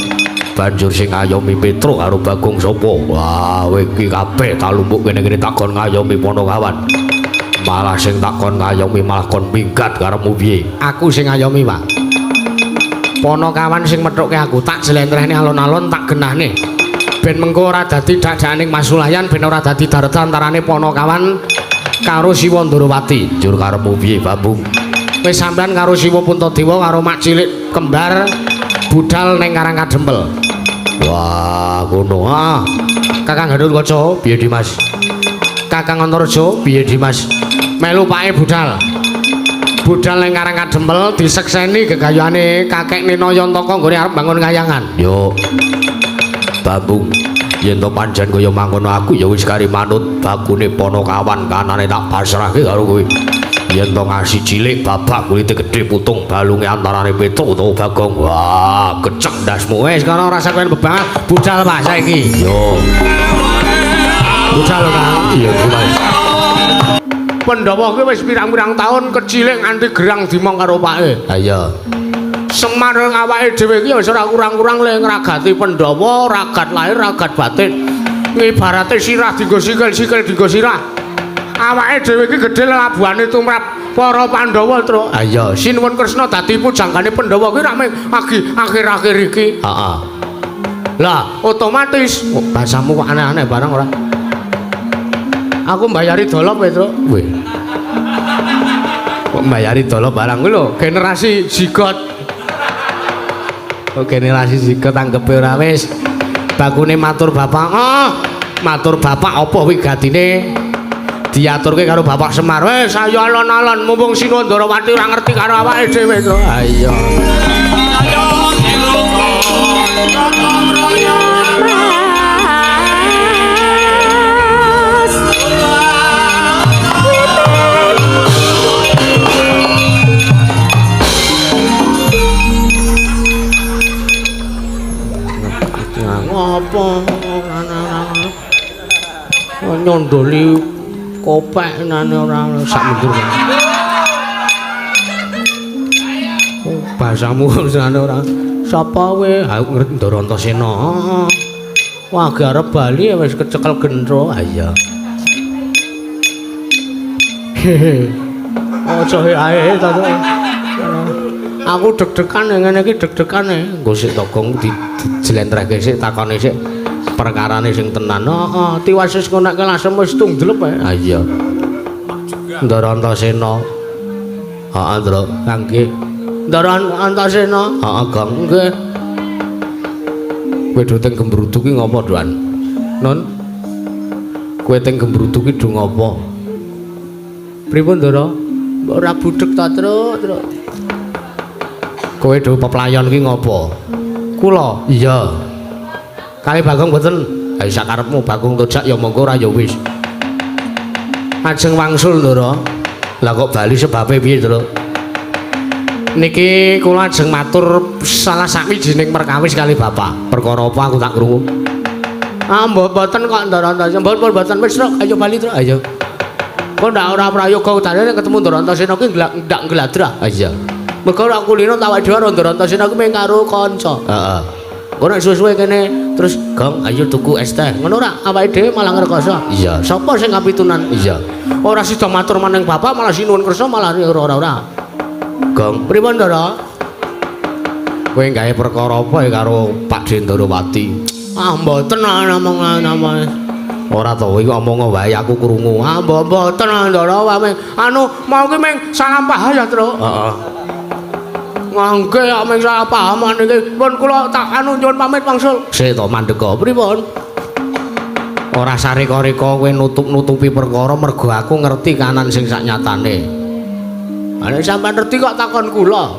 banjur sing ngayomi Petruk karo Bagong sapa wah kowe iki kabeh tak lumpuk kene-kene takon ngayomi Ponokawan malah sing takon ngayomi malah kon minggat karemu piye aku sing ngayomi Pak Ponokawan sing methuke aku tak jlentrehne alon-alon tak genahne ben mengko ora dadi dadaning masulayan ben ora dadi daretan antarane Ponokawan karo Siwa Ndrawati jur karepmu piye Bambung wis sampean karo Siwa Puntadewa karo mak cilik kembar budal ning Karang Kadempel wah ngono ah Kakang Gatotkaca piye Dimas Kakang Antareja piye Dimas melu pake budal ning Karang Kadempel disekseni gegayane kakek Nina Yantaka nggone arep bangun kayangan yo Bambung yen to pancen kaya mangkono aku ya wis kari manut bakune Ponokawan kanane tak pasrahke karo kowe yen to ngasih cilik babak kulite gedhe putung balunge antarane Petruk utawa Bagong wah kecek ndasmu wis kana ora saken bebangan budal Pak saiki yo budal Kang iya Mas Pandhawa kuwi wis pirang-pirang taun kecilik nganti gerang dimong karo pake ha iya Semarang awake dhewe iki wis ora kurang-kurang le ngragati Pandhawa, ragat lahir, ragat batin. Ngibarate sirah dienggo sikil, sikil dienggo sirah. awake dhewe iki gedhe labuhane tumrap para Pandhawa tru. Ha iya, Sinuwun Kresna dadi pujangkane Pandhawa kuwi rame akhir-akhir iki. Heeh. Lah, otomatis bahasamu kok aneh-aneh barang ora. Aku mbayari dolop kowe, Tru. Weh. Kok mbayari dolop barang kuwi lho, generasi zigot. Kok generasi zigot anggepe ora wis. Bakune matur bapak. Matur bapak apa wigatine? Diaturke karo Bapak Semar. Wis ayo alon-alon mumpung Sinuwun Ndarawati ora ngerti karo awake dhewe to. Ha iya. Apa nyondoli kopek nane ora sak mundur. Bahasamu nane ora. Sapa kowe? Ha ngerti Ndara Antasena. Wah, arep bali wis kecekel gendro. Ha iya. Aja ae ta. Aku deg-degan ngene iki deg-degane. Nggo sik togong dijlentrehke sik takone sik. Perkarane sing tenan. Heeh, tiwas wis ngono kelasem wis tungglep ae. Ha iya. Ndara Antasena. Heeh, Ndra, kangge. Ndara Antasena. Heeh, Gong. Nggih. Kowe do teng Gembrudu ki ngopo, Doan? Nun? Kowe teng Gembrudu ki do ngopo? Pripun, Ndara? Mbok ora budhek ta, Tru? Kowe do peplayon ki ngopo? Kula. Iya. Kali Bagong mboten. Ha sak karepmu Bagong tojak ya monggo ora ya wis. Ajeng wangsul Ndara. Lah kok bali sebabe piye, Tru? Niki kula ajeng matur salah sawijining perkawis kali Bapak. Perkara apa aku tak krungu? Mboten kok Ndara Antasena. Mboten wis Tru, ayo bali Tru, ayo. Kok ndak ora prayoga utane ketemu Ndara Antasena ki ndak ngladrah. Ha iya. Mergo ora kulino tak awake dhewe karo Ndara Antasena ku mung karo kanca. Heeh. Kok nek suwe-suwe kene terus Gong ayo tuku es teh. Ngono ora awake dhewe malah ngrekoso. Iya, sapa sing kapitunan? Iya. Ora sida matur maning Bapak malah Sinuwun Kresna malah ora. Gong, pripun Ndara? Kowe gawe perkara apa karo Pak Ndarawati? Mboten namung. Ora to iki omong wae aku krungu. Mboten Ndara wae. Mau ki mung salah paham ya, Tru. Heeh. Ngangge ameng salah pahaman iki. Pun kula tak nyuwun pamit wangsul. Sik to mandeka. Pripun? Ora sareka-reka kowe nutup-nutupi perkara mergo aku ngerti kanan sing saknyatane. Nek sampean ngerti kok takon kula.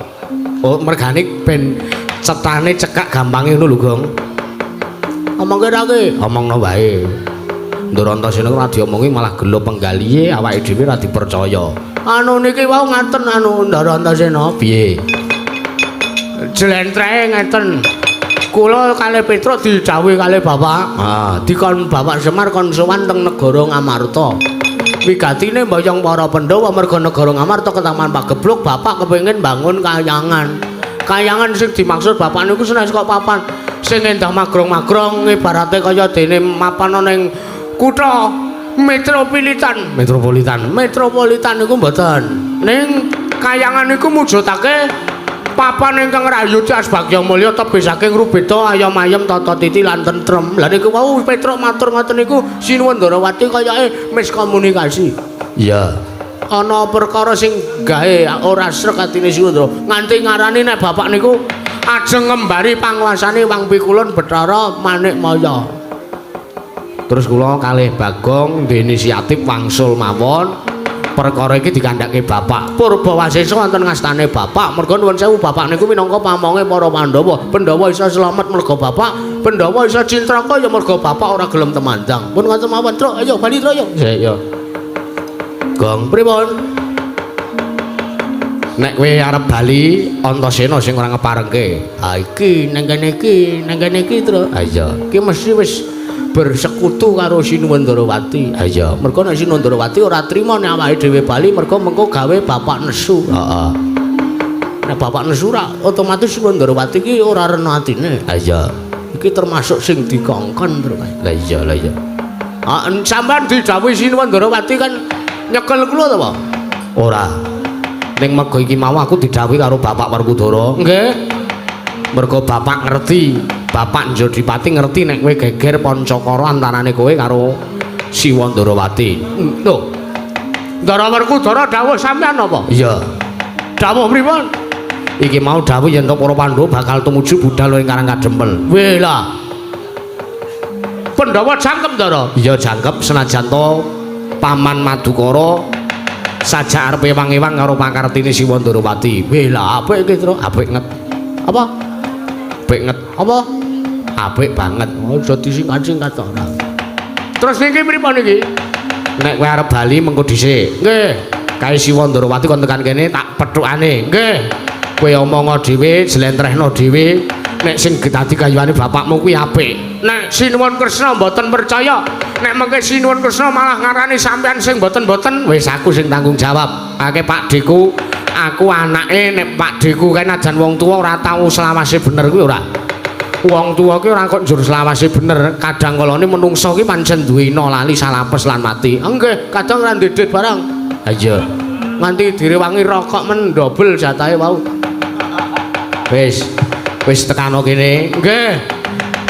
Oh, mergane ben cetane cekak gampange ngono lho, Gong. Omongke ra ki, omongno wae. Ndara Antasena ora diomongi malah gelo penggalihe awake dhewe ora dipercaya. Niki wau ngaten Ndara Antasena piye? Jlentrehe ngeten. Kula kalih Petruk didhawuhi kalih Bapak. Dikon Bapak Semar kon sowan teng negara Ngamarta. Wigatine mboyong para Pandhawa merga negara Ngamarta ketaman pagebluk Bapak kepengin bangun kayangan. Kayangan sing dimaksud Bapak niku senes kok papan sing endah magrong-magrong ibarate kaya dene mapan ning kutha metropolitan. Metropolitan niku mboten. Ning kayangan niku mujudake papan ingkang rayu Cas Bagya Mulya tebih saking rubeda ayam-ayam tata titi lan tentrem. Lah niku wau Petruk matur ngoten niku Sinuwun Ndarawati kayake miskomunikasi. Iya. Ana perkara sing gawe ora srek atine Sinuwun Ndara. Nganti ngarani nek bapak niku ajeng ngembari panguwasane Wang Pikulun Bathara Manikmaya. Terus kula kalih Bagong inisiatif wangsul mawon. Perkara iki dikandhake Bapak Purbawasesa wonten ngastane Bapak. Merga nuwun sewu Bapak niku minangka pamonge para Pandhawa. Pandhawa isa slamet merga Bapak, Pandhawa isa cintraka ya merga Bapak ora gelem temandang. Pun ngoten mawon, Tru. Ayo bali, Tru, ayo. Iya. Gong, pripun? Nek kowe arep bali Antasena sing ora ngeparengke. Ha iki nang kene iki, Tru. Ha iya. Iki mesti wis bersekutu karo Sinuwun Ndarawati. Ha iya, mergo nek Sinuwun Ndarawati ora trima nek awake dhewe bali mergo mengko gawe bapak nesu. Heeh. Nek bapak nesu ora otomatis Sinuwun Ndarawati iki ora rena atine. Ha iya. Iki termasuk sing dikongkon, Tru. Lah iya. Sampeyan didhawuhi Sinuwun Ndarawati kan nyekel kula to, Pak? Ora. Ning mergo iki mau aku didhawuhi karo Bapak Werkudara. Nggih. Mergo Bapak ngerti, Bapak Njodipati ngerti nek kowe geger Pancakara antarane kowe karo Siwa Ndarawati. Lho. Ndara Werkudara dawuh sampean apa? Iya. Dawuh pripun? Iki mau dawuh yen para Pandhawa bakal tumuju budal ing Karang Kadempel. Weh lah. Pandhawa jangkep Ndara? Iya jangkep senajan to Paman Madukara sajak arepe ewang-ewang karo pakartine Siwa Ndarawati. Weh lah apik iki, Tru. Apik nget. Apa? Apik nget. Apa? Apik banget. Aja disingkat-singkat to ora. Terus niki pripun iki? Nek kowe arep bali mengko dhisik. Nggih. Kae Siwa Ndarawati kon tekan kene tak pethukane. Nggih. Kowe omonga dhewe, jlentrehno dhewe. Nek sing dadi kayuane bapakmu kuwi apik. Nek Sinuwun Kresna mboten percaya, nek mengke Sinuwun Kresna malah ngarani sampean sing mboten-mboten, wis aku sing tanggung jawab. Akeh Pak Deku, aku anake nek Pak Deku kae najan wong tuwa ora tau selawase bener kuwi ora. Wong tuwa ki ora kok njur selawase bener, kadang kalane menungso ki pancen duwe ina lali salapes lan mati. Nggih, kadang ora ndedet barang. Ha iya. Nganti direwangi rokok men ndobel jatahe wau. Wis tekano kene. Nggih.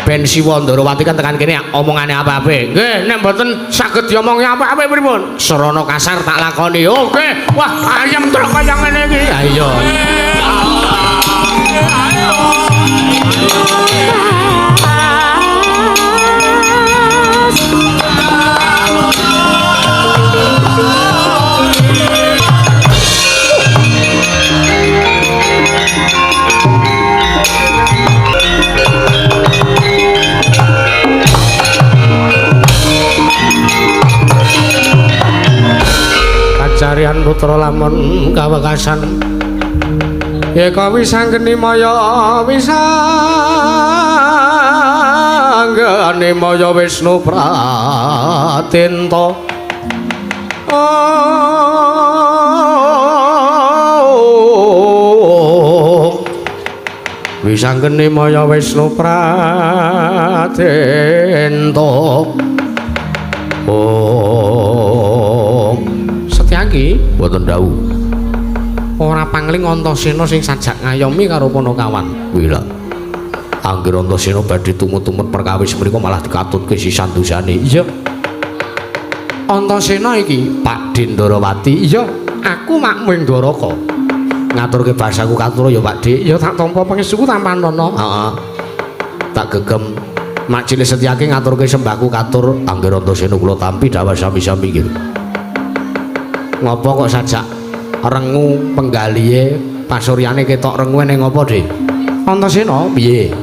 Ben Siwa Ndarawati kan tekan kene omongane apa-apa. Nggih, nek mboten saged diomongi apa-apa pripun? Sarana kasar tak lakoni. Oke. Wah, ayam truk kaya ngene iki. Ha iya. Carian putra lamun kawekasan yeka wisanggeni maya wisanggeni maya Wisnu Pratinta wisanggeni maya Wisnu Pratinta Setyaki mboten dawuh. Ora pangling Antasena sing sajak ngayomi karo Panakawan. Kuwi lho. Anggir Antasena badhe tumut-tumut perkawis mriku malah dikatutke sisan dosane. Iya. Antasena iki Pak Ndarawati. Iya, aku makmung Dwaraka. Ngaturke basaku katur ya Pak Dik. Ya tak tampa pangestuku tampanono. Heeh. Tak gegem Mak Cilik Setyaki ngaturke sembahku katur Anggir Antasena kula tampi dawuh sami-sami iki. Ngopo kok sajak rengu penggalihe pasuryane ketok rengu ning ngopo Dik? Antasena piye?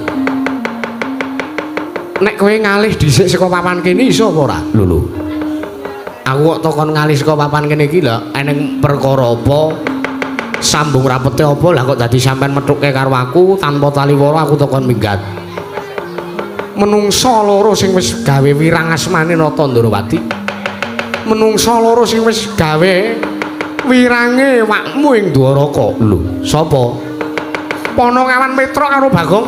Nek kowe ngalih dhisik saka papan kene iso apa ora? Lho. Aku kok takon ngalih saka papan kene iki lho, eneng perkara apa? Sambung rapete apa lah kok dadi sampean methuke karo aku tanpa taliwara aku takon minggat. Menungsa loro sing wis gawe wirang asmane Nata Ndarawati. Menungsa loro sing wis gawe wirange wakmu ing Dwaraka. Lho, sapa? Panakawan Mitra karo Bagong.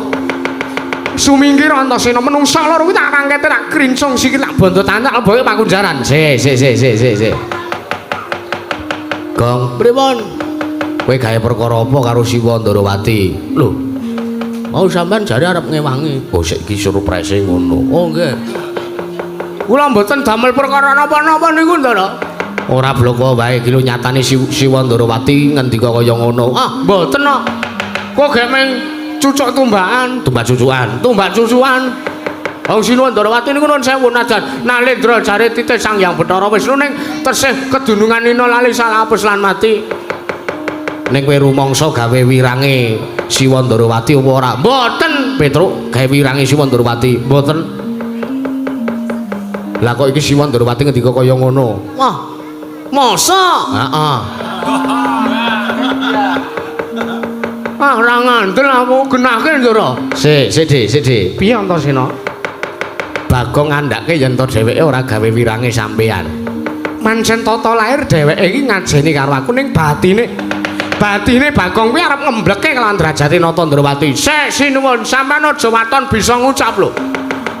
Sumingkir Antasena menungsa loro kuwi tak pangkete tak kringsung sikil tak bondo tantak boke pakunjaran. Sik. Gong, pripun? Kowe gawe perkara apa karo Siwa Ndarawati? Lho. Mau sampean jare arep ngewangi. Oh, sik iki surprise ngono. Oh, nggih. Kula mboten damel perkara napa-napa niku, Ndara. Ora bloko wae iki lho nyatane Siwa Ndarawati ngendika kaya ngono. Ah, mboten kok. Kok gek meng cucuk tumbakan, tumbak cucukan. Wong Siwa Ndarawati niku nuwun sewu najan Nalendra jare titih Sang Hyang Bathara Wisnu ning tesih kedunungan ina lali salapus lan mati. Ning kowe rumangsa gawe wirange Siwa Ndarawati apa ora? Mboten, Petruk, gawe wirange Siwa Ndarawati. Mboten. Lah kok iki Siwa Ndarawati ngendika kaya ngono? Wah. Masa? Heeh. Ah, ora ngandel aku genahke Ndara. Sik, Dik. Piye Antasena? Bagong ngandhake yen to dheweke ora gawe wirange sampean. Pancen tata lair dheweke iki ngajeni karo aku ning batine Bagong kuwi arep ngembleke kelawan derajate Nata Ndarawati. Sik sinuwun sampean aja waton bisa ngucap lho.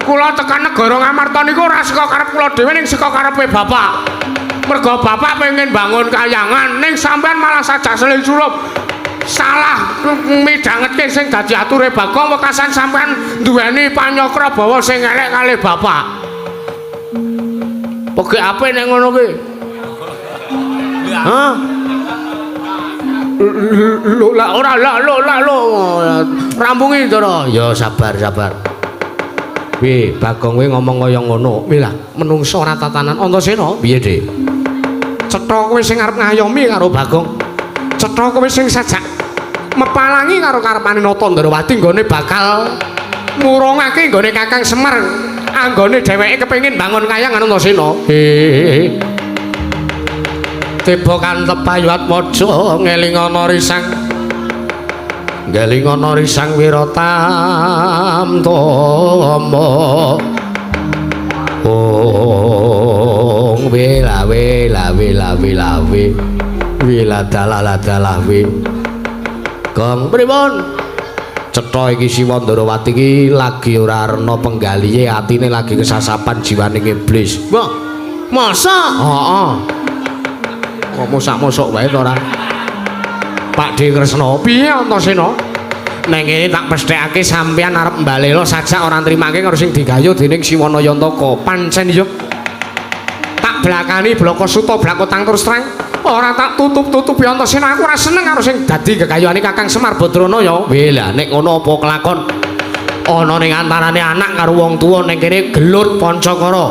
Kula tekan negara Ngamarta niku ora saka karep kula dhewe ning saka karepe Bapak. mergo bapak pengen bangun kayangan ning sampean malah sajak seling surup. Salah midhangetke sing dadi ature Bagong wekasan sampean duweni panyokra bawa sing elek kalih bapak. Pokoke ape nek ngono kuwi? Hah? Ora rampungi Ndara. Ya sabar. Piye Bagong kowe ngomong kaya ngono? Piye lah menungso ora tatanan Antasena piye, Dik? Cetha kowe sing arep ngayomi karo Bagong. Cetha kowe sing sajak mepalangi karo karepane Nata Ndarawati nggone bakal ngurungake nggone Kakang Semar anggone dheweke kepengin bangun kayangan Antasena. Tiba kantep payuat mojo ngelingana risang Wiratam Tama wiladalawe Gong pripun cetha iki Siwa Ndarawati iki lagi ora arena penggalihe atine lagi kesasapan jiwaning iblis. Wah masa? Heeh. Kok mosak-mosok wae to ora? Pak D Kresna piye Antasena? Neng kene tak pesthekake sampeyan arep mbalela sajak ora nrimake karo sing digayuh dening Siwana Yantaka. Pancen yo tak blakani bloko suta blakotang terus terang. Ora tak tutup-tutupi Antasena aku ora seneng karo sing dadi gegayuhane Kakang Semar Badrana ya. Lah nek ngono apa kelakon ana ning antarane anak karo wong tuwa ning kene gelut Pancakara.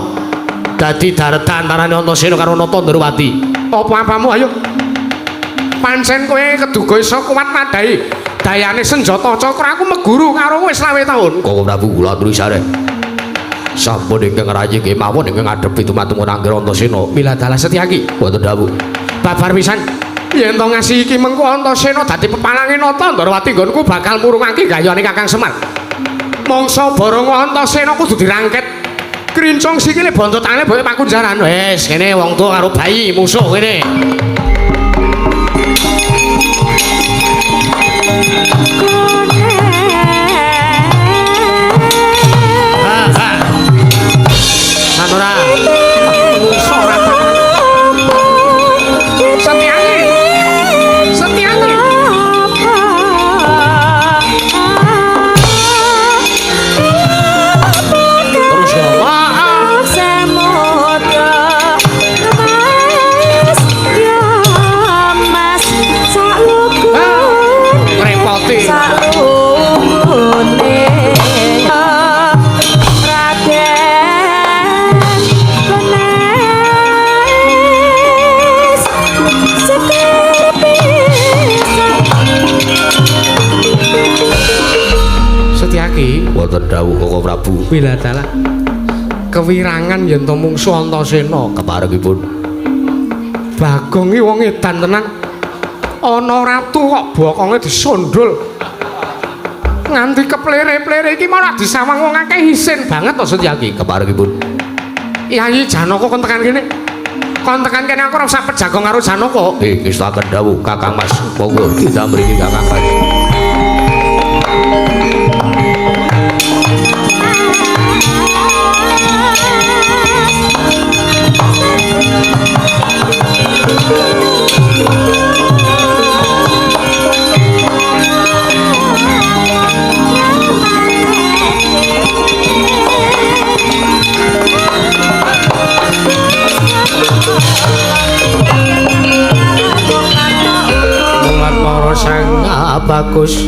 Dadi daretan antarane Antasena karo Nata Ndarawati. Apa-apamu ayo. Pancen kowe keduga iso kuat madai dayane senjata cakra aku meguru karo wis 20 taun. Kok Prabu kula aturi sare. Sampun ingkang rayi kemawon ingkang ngadepi tumatung Anggir Antasena. Miladala Setyaki boten dawuh. Babar pisan yen to ngasih iki mengko Antasena dadi pepalange Nata Ndarawati nggonku bakal murungake gayane Kakang Semar. Mangsa bareng Antasena kudu dirangket. Krincong sikile bontot tangane boyo pakunjaran. Wis kene wong tuwa karo bayi musuh kene. Sanora. Musuh ora. Setyaki. Terus boten dawuh Koko Prabu. Wiladala kewirangan yen to mungsuh Antasena keparengipun. Bagong iki wong edan tenan. Ana ratu kok bokonge disondol. Nganti keplere-plere iki malah disawang wong akeh isin banget to Setyaki keparengipun. Yayi Janaka kon tekan kene. Kon tekan kene aku ora usah pejagong karo Janaka. Wis tak dawuh Kakang Mas. Monggo kita mriki Kakang Mas. Sang bagus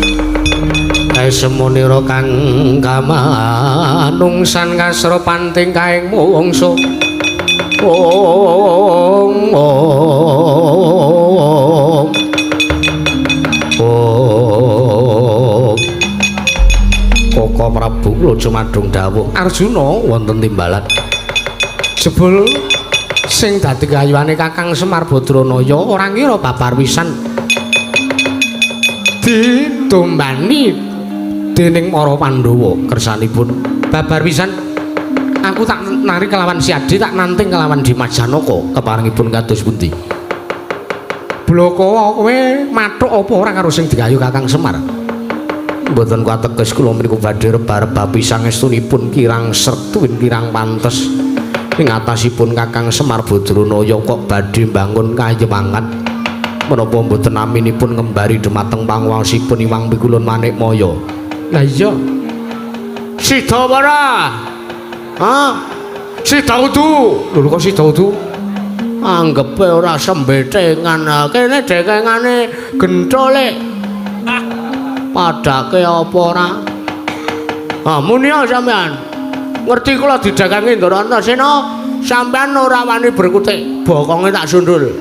semunira kang kamanungsan kasra panting kaing mungsuh Koko Prabu kula cumadung dawuh Arjuna wonten timbalan jebul sing dadi kayuhane Kakang Semar Badranaya ora ngira babar pisan ditumbani dening para Pandhawa kersanipun. Babar pisan aku tak nari kelawan Si Adi tak nanting kelawan Dimas Janaka keparengipun kados pundi. Bloko kowe mathuk apa ora karo sing digayuh Kakang Semar? Mboten kuateges kula mriku badhe reba-reba pisang estunipun kirang sertuin kirang pantes. ing atasipun Kakang Semar Badranaya kok badhe mbangun kayemangan menapa mboten naminipun ngembari dhumateng pangwaosipun Iwang Pikulun Manikmaya. Lah iya sida ora sida udu lho kok sida udu anggepe ora sembetengan kene dekengane gentole padake apa ora muni sampean ngerti kula didagangi Ndara Antasena sampean ora wani berkutik bokonge tak sundul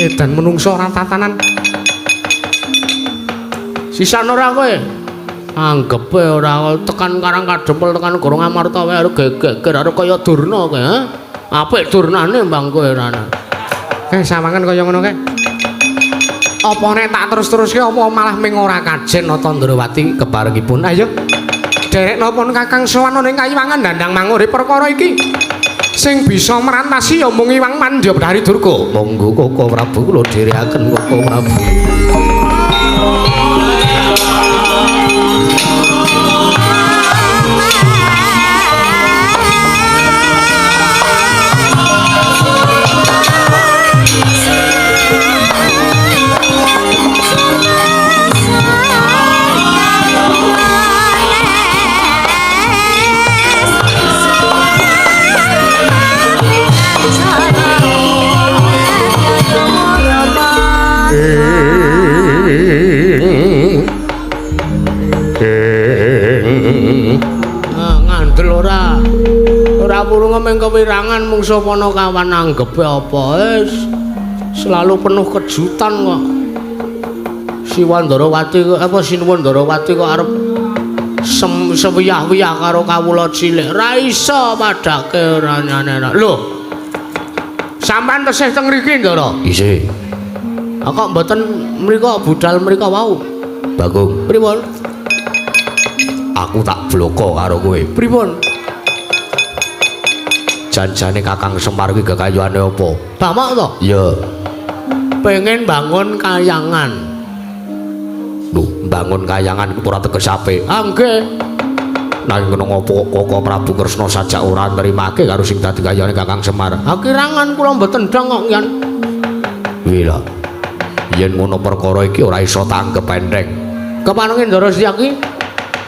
edan menungso ora tatanan sisan ora kowe anggepe ora tekan Karang Kadempel tekan Gorong Amarta wae arep geger arep kaya Durna kowe apik Durnane mbang kowe rana sawangan kaya ngono kae apa nek tak terus-teruske apa malah ming ora kajen nata Ndrawati kebarengipun ayo derek napa Kakang sowan ning Kayiwangan dandang mangure perkara iki sing bisa merantasi ya mung Iwang Mandyabdari Durga monggo Koko Prabu kula dherekaken Koko Prabu ngandel ora murung meng kewirangan mungsuh Panakawan anggepe apa selalu penuh kejutan kok Sinuwun Ndarawati kok arep sewiyah-wiyah karo kawula cilik ra iso padake ora nyane lho sampean tesih teng mriki Ndara isih kok mboten mriko budal mriko wau Bagong pripun aku tak bloko karo kowe pripun janjane Kakang Semar kuwi gekayuane apa bamak to iya pengen bangun kayangan lho bangun kayangan iku ora teges apik nggih nanging ngono ngopo Koko Prabu Kresna sajak ora nrimake karo sing dadi kayane Kakang Semar akirangan kula mboten ndang kok yen lha yen ngono perkara iki ora iso tanggep enteng kepanenge Ndara Setyaki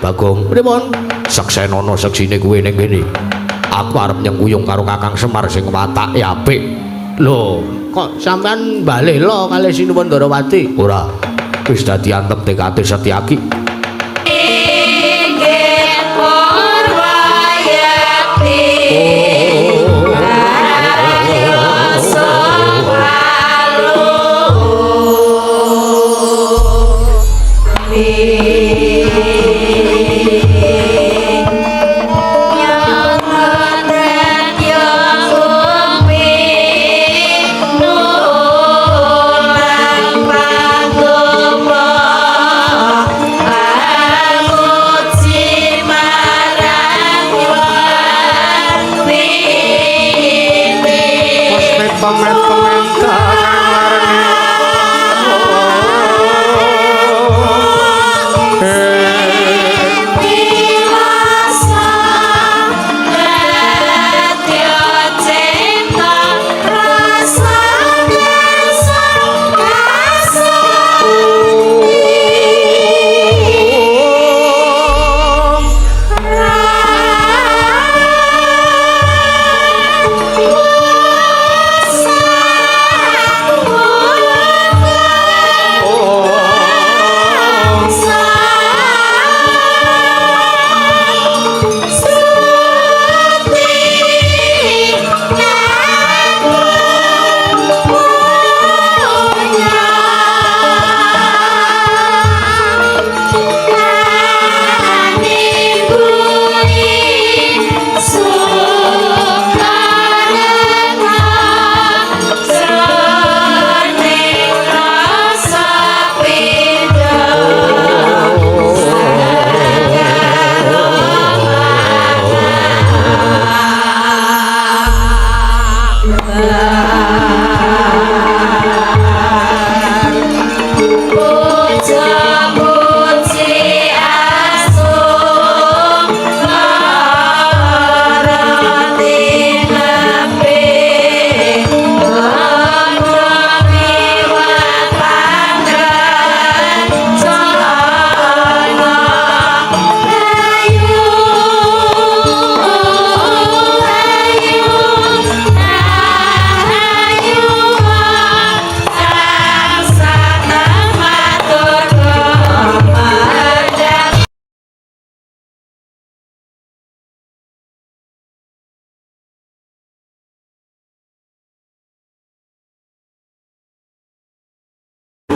Bagong pripun saksenana seksine kuwi ning kene aku arep nyengkuyung karo Kakang Semar sing watake apik lho kok sampean balela kalih Sinuwun Ndarawati ora wis dadi antep tekate Setyaki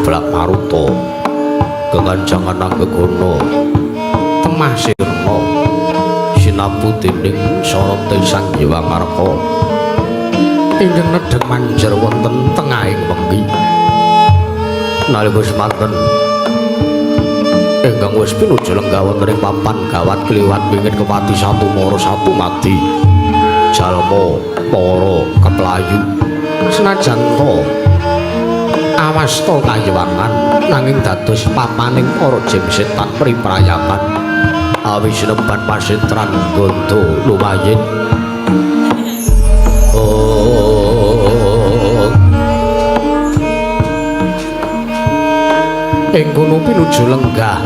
blak maruta kekancangan anggegono temah sirna sinapu dening Sarata Sang Hyang Arka ingkang nedheng manjer wonten tengahing wengi nalika semanten ingkang wis pinuju lenggah wonten ing papan gawat kliwat wingit kepati satu mara satu mati jalma para keplayu senajan to awasta kayewangan nanging dados papaning para jim setan priprayangan awis sineban pasitran gondo lumayin ing kono pinuju lenggah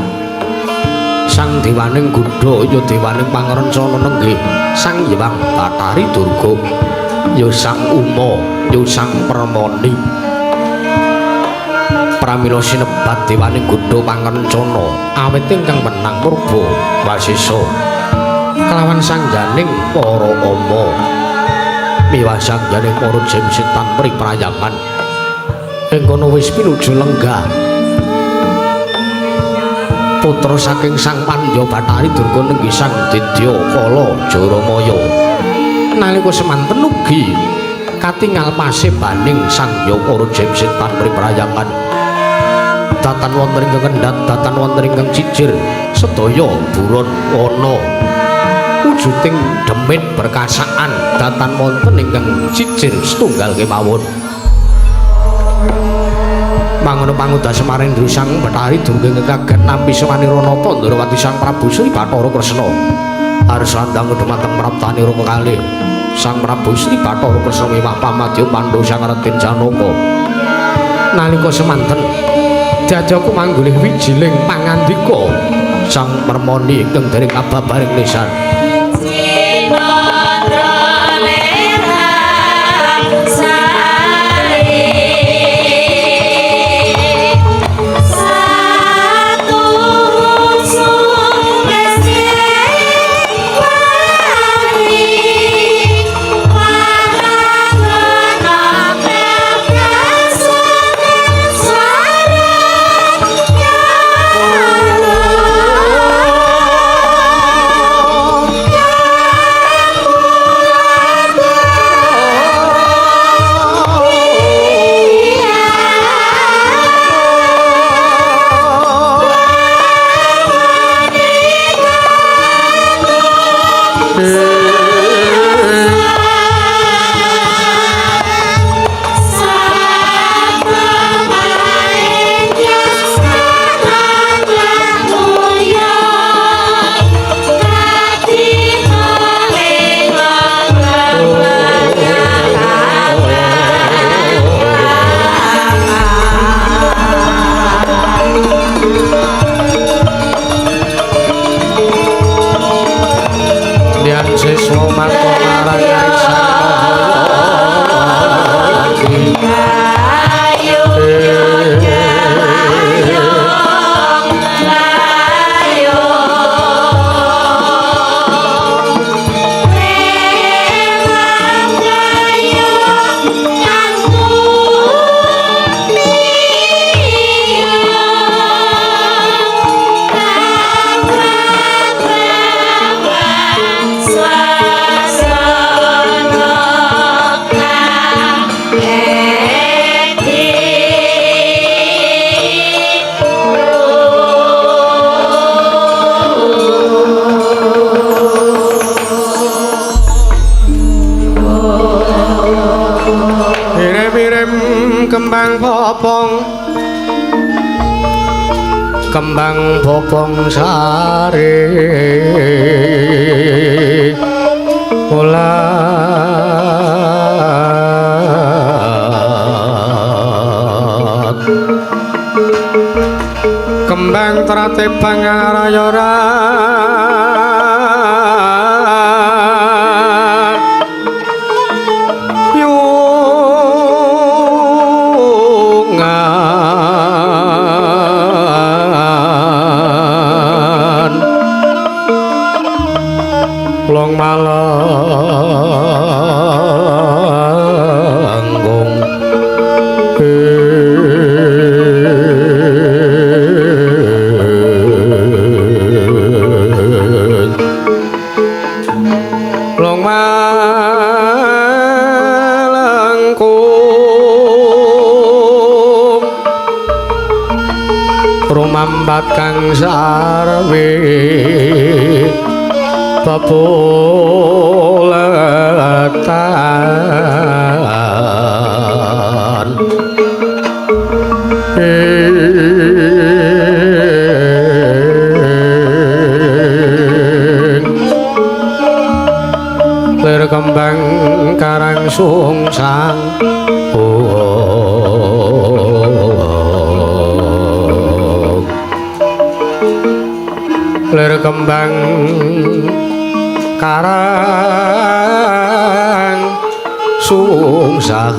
Sang Dewaning Gudha ya Dewaning Pangrencana nenggih Sang Hyang Bathari Durga ya Sang Uma ya Sang Permoni pramila sinebat Dewaning Gudha Pangrencana awit ingkang menang Purba Wasisa kelawan sangjaning para ama miwah sangjaning para jim setan priprayangan ing kono wis pinuju lenggah putra saking Sang Pandya Bathari Durga nenggih Sang Dedya Kala Jaramaya nalika semanten ugi katingal pasebaning sangya para jim setan priprayangan datan wonten ingkang kendhat datan wonten ingkang cicir sedaya buron wana wujuding demit berkasaan datan wonten ingkang cicir setunggal kemawon mangono pangudasa Marendra Sang Bathari Durga kaget nampi samanirana Pandharawati Sang Prabu Sri Bathara Kresna harus landang dhumateng praptani rupa kalih Sang Prabu Sri Bathara Kresna miwah pamadya Pandhawa Sang Raden Janaka nalika semanten Jajaku manggulih wijiling pangandika Sang Permoni ingkang dereng kababaring lisan kembang popong sari ulat kembang terate pangayoran yungan long malanggung rumambat kang sarwi pepulatan lir kembang karang sungsang lir kembang karang sungsang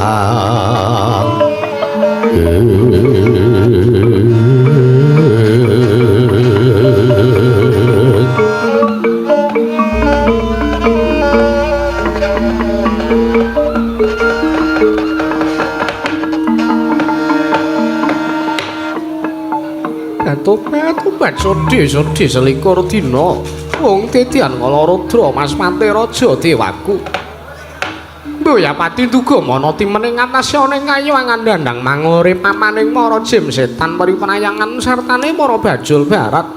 Tobat sedih selikur dina wong tetian Kalarodra Mas Pati Raja dewaku Mboya pati tuga mana timening ngatasya ning Kayuwangan Dandang mangure pamaning Mara Jim Setan Paripenayangan sartane Mara Bajul Barat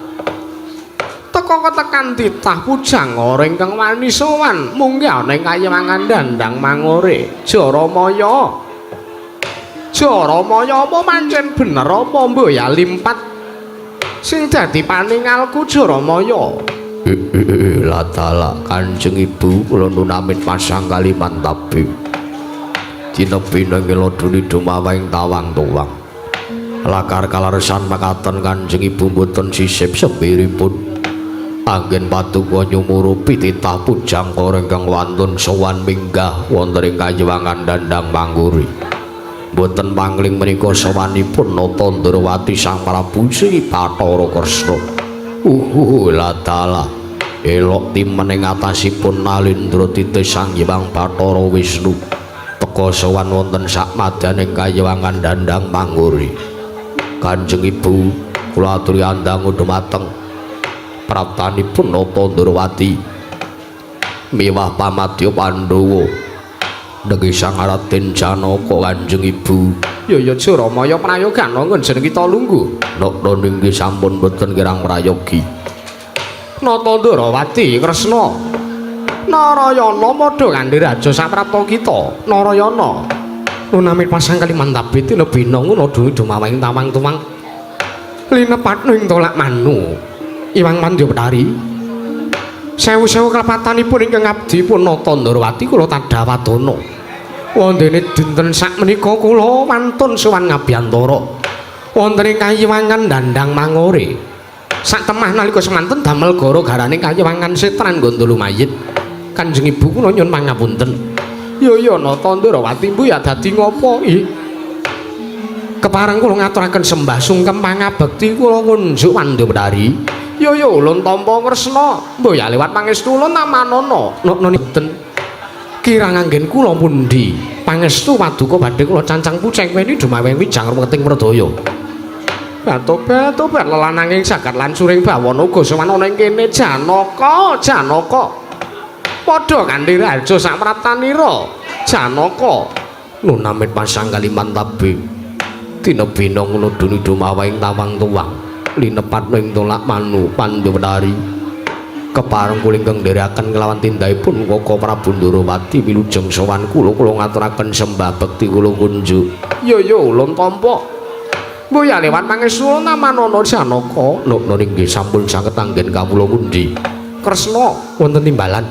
teka ketekan titah pujang ora ingkang wani sowan munggah ning Kayuwangan Dandang mangure Jaramaya apa pancen bener apa Mboya limpat sing dadi paningalku Jaramaya latala Kanjeng Ibu kula nun amit pasang kaliman tabi dinepina ngeloduni dumawing tawang tuwang lakar kalarsan makaten Kanjeng Ibu mboten sisip sepiripun anggen patuko nyumurupi titah pujang ingkang wantun sowan minggah wonten ing Kayuwangan Dandang Mangguri mboten pangling menika sawanipun Nata Ndrawati Sang Prabu Sri Bathara Kresna. Latala elok timeneng atasipun Nalindra Titi Sang Hyang Bathara Wisnu teka sowan wonten sak madaning Kayuwangan Dandang Mangguri. Kanjeng Ibu kula aturi andangu dumateng praptanipun Nata Ndrawati miwah pamadya Pandhawa Degi Sang Raden Janaka Kanjeng Ibu. Ya Jaramaya prayogan nggon jeneng kita lungguh. Nata nggih sampun boten kirang prayogi. Nata Ndrawati Kresna. Narayana padha kandhe raja saprapta kita. Narayana. Nunamit pasang kaliman tabit nebina ngono dungi dumawing tawang tuwang. Linepatno ing tolak manu. Iwang Mandyapetari. Sewu-sewu klepatanipun ingkang abdi pun Nata Ndrawati kula tadhawadana. Wondene dinten sak menika kula wantun sowan ngabiyantara wonten ing Kayuwangan Dandang Mangure. Sak temah nalika semanten damel gara-garane Kayuwangan Setran Gondolo Mayit. Kanjeng Ibu kula nyuwun pangapunten. Ya Nata Ndrawati mbu ya dadi ngopo? Kepareng kula ngaturaken sembah sungkem pangabekti kula ngunjuk Mandyapetari. Ya ulun tampa Kresna. Mbo ya liwat pangestu ulun namanana. Nonipun kirang anggen kula pundi pangestu paduka badhe kula cancang puceng weni dumawing wijang weting Mredaya. Tobat lelananging sagad lan suring bawon uga sowan ana ing kene Janaka. Padha kanthi raja sak praptanira Janaka. Nunamit pasang kaliman tabe. Tinebina ngluduni dumawing tawang tuwang linepatno ing tolak manu Mandyapetari. Kepareng kula ingkang ndherekaken kelawan tindahipun Kaka Prabu Ndrawati wilujeng sowan kula ngaturaken sembah bekti kula kunjuk. Ya ulun tampa. Mboya lewat pangestu namanana Janaka. Nona inggih sampun saged anggen kawula pundi. Kresna wonten timbalan.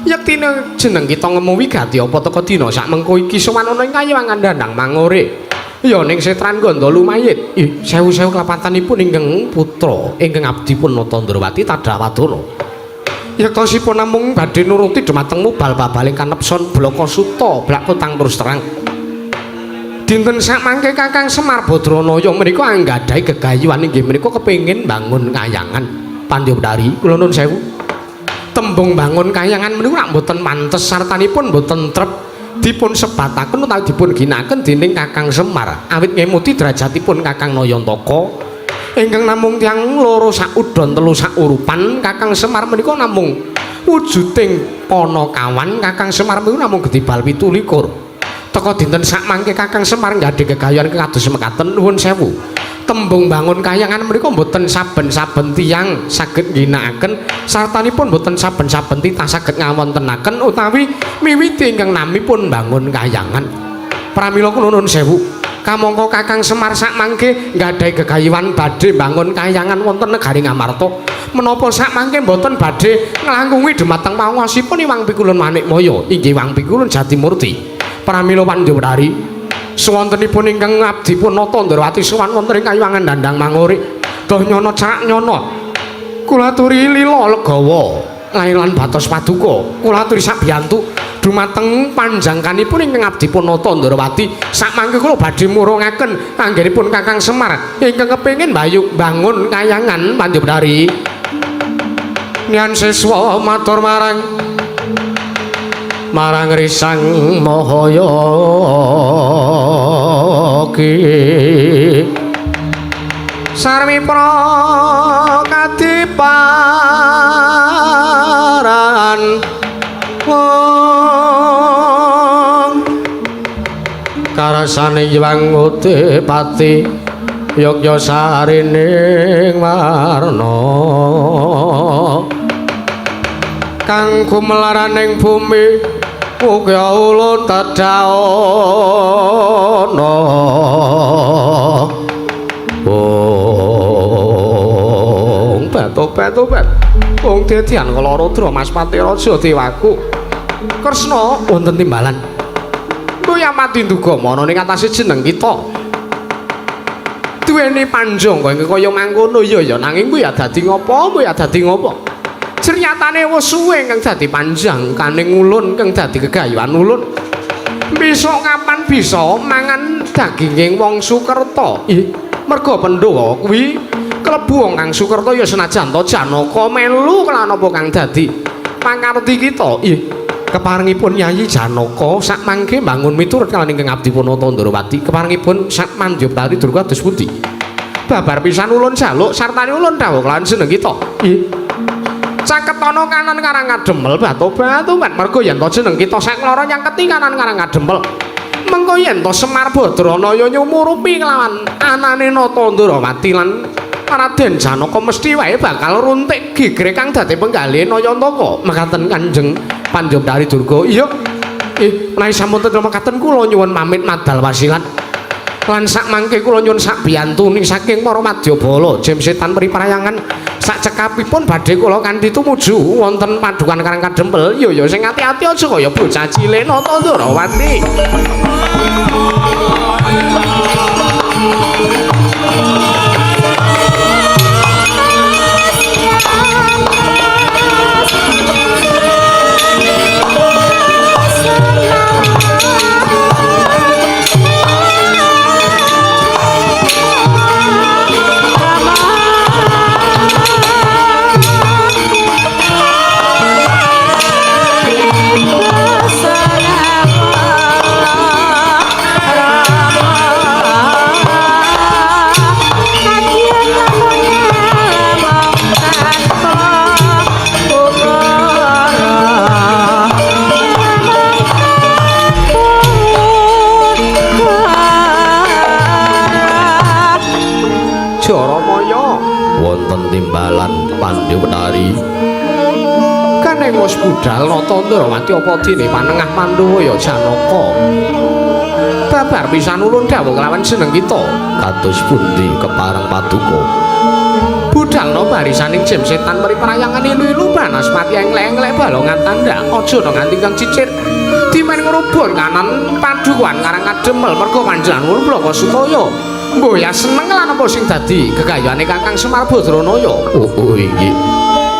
Yektine jeneng kita ngemu wigati apa teka dina sak mengko iki sowan ana ing Kayuwangan Dandang Mangure. Ya ning Setran Gondolo Mayit. Sewu-sewu klepatanipun ingkang putra ingkang abdipun Nata Ndrawati tadhawadana. Yektosipun namung badhe nuruti dhumateng mubal babaling kanepson Blaka Suta blak kutang terus terang. Dinten sak mangke Kakang Semar Badranaya menika anggadhahi gegayuhan inggih menika kepengin bangun kayangan Pandyapetari. Kula nuwun sewu. Tembung bangun kayangan menika mboten mantes sartanipun mboten trep dipun sebataken utawi dipun ginakaken dening Kakang Semar awit ngemuti derajatipun Kakang Nayantaka ingkang namung tiyang loro sak udon telu sak urupan. Kakang Semar menika namung wujuding Panakawan. Kakang Semar menika namung gedibal 17 teka dinten sak mangke Kakang Semar nggade gegayuhan kados mekaten. Nuwun sewu tembung bangun kayangan menika mboten saben-saben tiyang saged ginakaken sartanipun mboten saben-saben titah saged ngawontenaken utawi miwiti ingkang namipun bangun kayangan. Pramila kula nuwun sewu. Kamangka Kakang Semar sak mangke nggadahi gegayuhan badhe bangun kayangan wonten negari Ngamarta. Menapa sak mangke mboten badhe nglangkungi dhumateng panguwasipun Iwang Pikulun Manikmaya inggih Iwang Pikulun Jatimurti. Pramila Pandhawari suwontenipun ingkang abdi punata Ndrawati sowan wonten ing kayuwangan Dandang Mangurik. Doh nyono cak nyono. Kula aturi lila legawa lan batos paduka. Kula aturi sabiyantu dumateng panjangkanipun ingkang abdi punata Ndrawati. Sakmangke kula badhe murungaken anggenipun Kakang Semar ingkang kepengin bangun kayangan Pandhawari. Nyan siswa matur marang Risang Mahaya ki sarmi prakadiparan karasane Hyang Udipati Yogya sarining warna kang kumlaraning bumi uga ulun tadawana wong batu-batu wong dadian kala Rudra Maspati Raja Dewaku Kresna wonten timbalan kaya mati nduga mana ning atase jeneng kita duweni panjang kaya mangkono ya nanging kuwi dadi ngopo Ceritane wis suwe kang dadi panjang kaning ulun kang dadi gegayuhan ulun. Besok kapan bisa mangan daginging wong Sukerta? Merga Pandhawa kuwi klebu wong kang Sukerta ya senajan to Janaka melu kelawan apa kang dadi pangarti kita. Keparengipun Yayi Janaka sak mangke bangun miturut kaliyan ingkang abdi punata Ndrawati. Keparengipun sak Manjupari durga kados pundi? Babar pisan ulun jaluk sartane ulun dawuh kelawan jeneng kita. Caketono kanan karang kademel batu-batu merga yen to jeneng kita sak loro nyangketi kanan karang kademel mengko yen to Semar Badranaya nyumurupi kelawan anane Nata Ndrawati lan Raden Janaka mesti wae bakal runtik gigre kang dadi penggalih Nayantaka mekaten Kanjeng Pandhawari Durga. Iya menawi sampun tetep mekaten kula nyuwun pamit madal wasilan lan sak mangke kula nyuwun sak biyantuning saking para Madyabala Jem Setan Priprayangan sak cekapipun badhe kula kanthi tumuju wonten padukan Karang Kadempel ya sing ati-ati aja kaya bocah cilik Nata Ndrawati. Pandhawari kaneng wis budal Nata Ndrawati apa dene panengah Pandhawa ya Janaka babar pisan ulun dawuh kelawan jeneng kita kados pundi kepareng paduka budalna barisaning Jem Setan Priprayangan ilu-ilu Banaspati englek-englek balongan tandha aja no nganti kang cicir dimen ngrubun kanan padukuhan Karang Kademel merga panjenengan ulun Blaka Sutaya mbok ya seneng lan apa sing dadi gegayuhane Kakang Semar Badranaya. Oh inggih.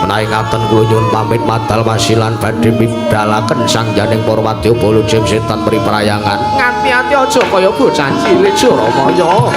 Menawi ngaten kula nyuwun pamit madal wasilan badhe midhalaken sangjaning para Wadyabala Jem Setan Priprayangan. Ngati-ati aja kaya bocah cilik Jaramaya.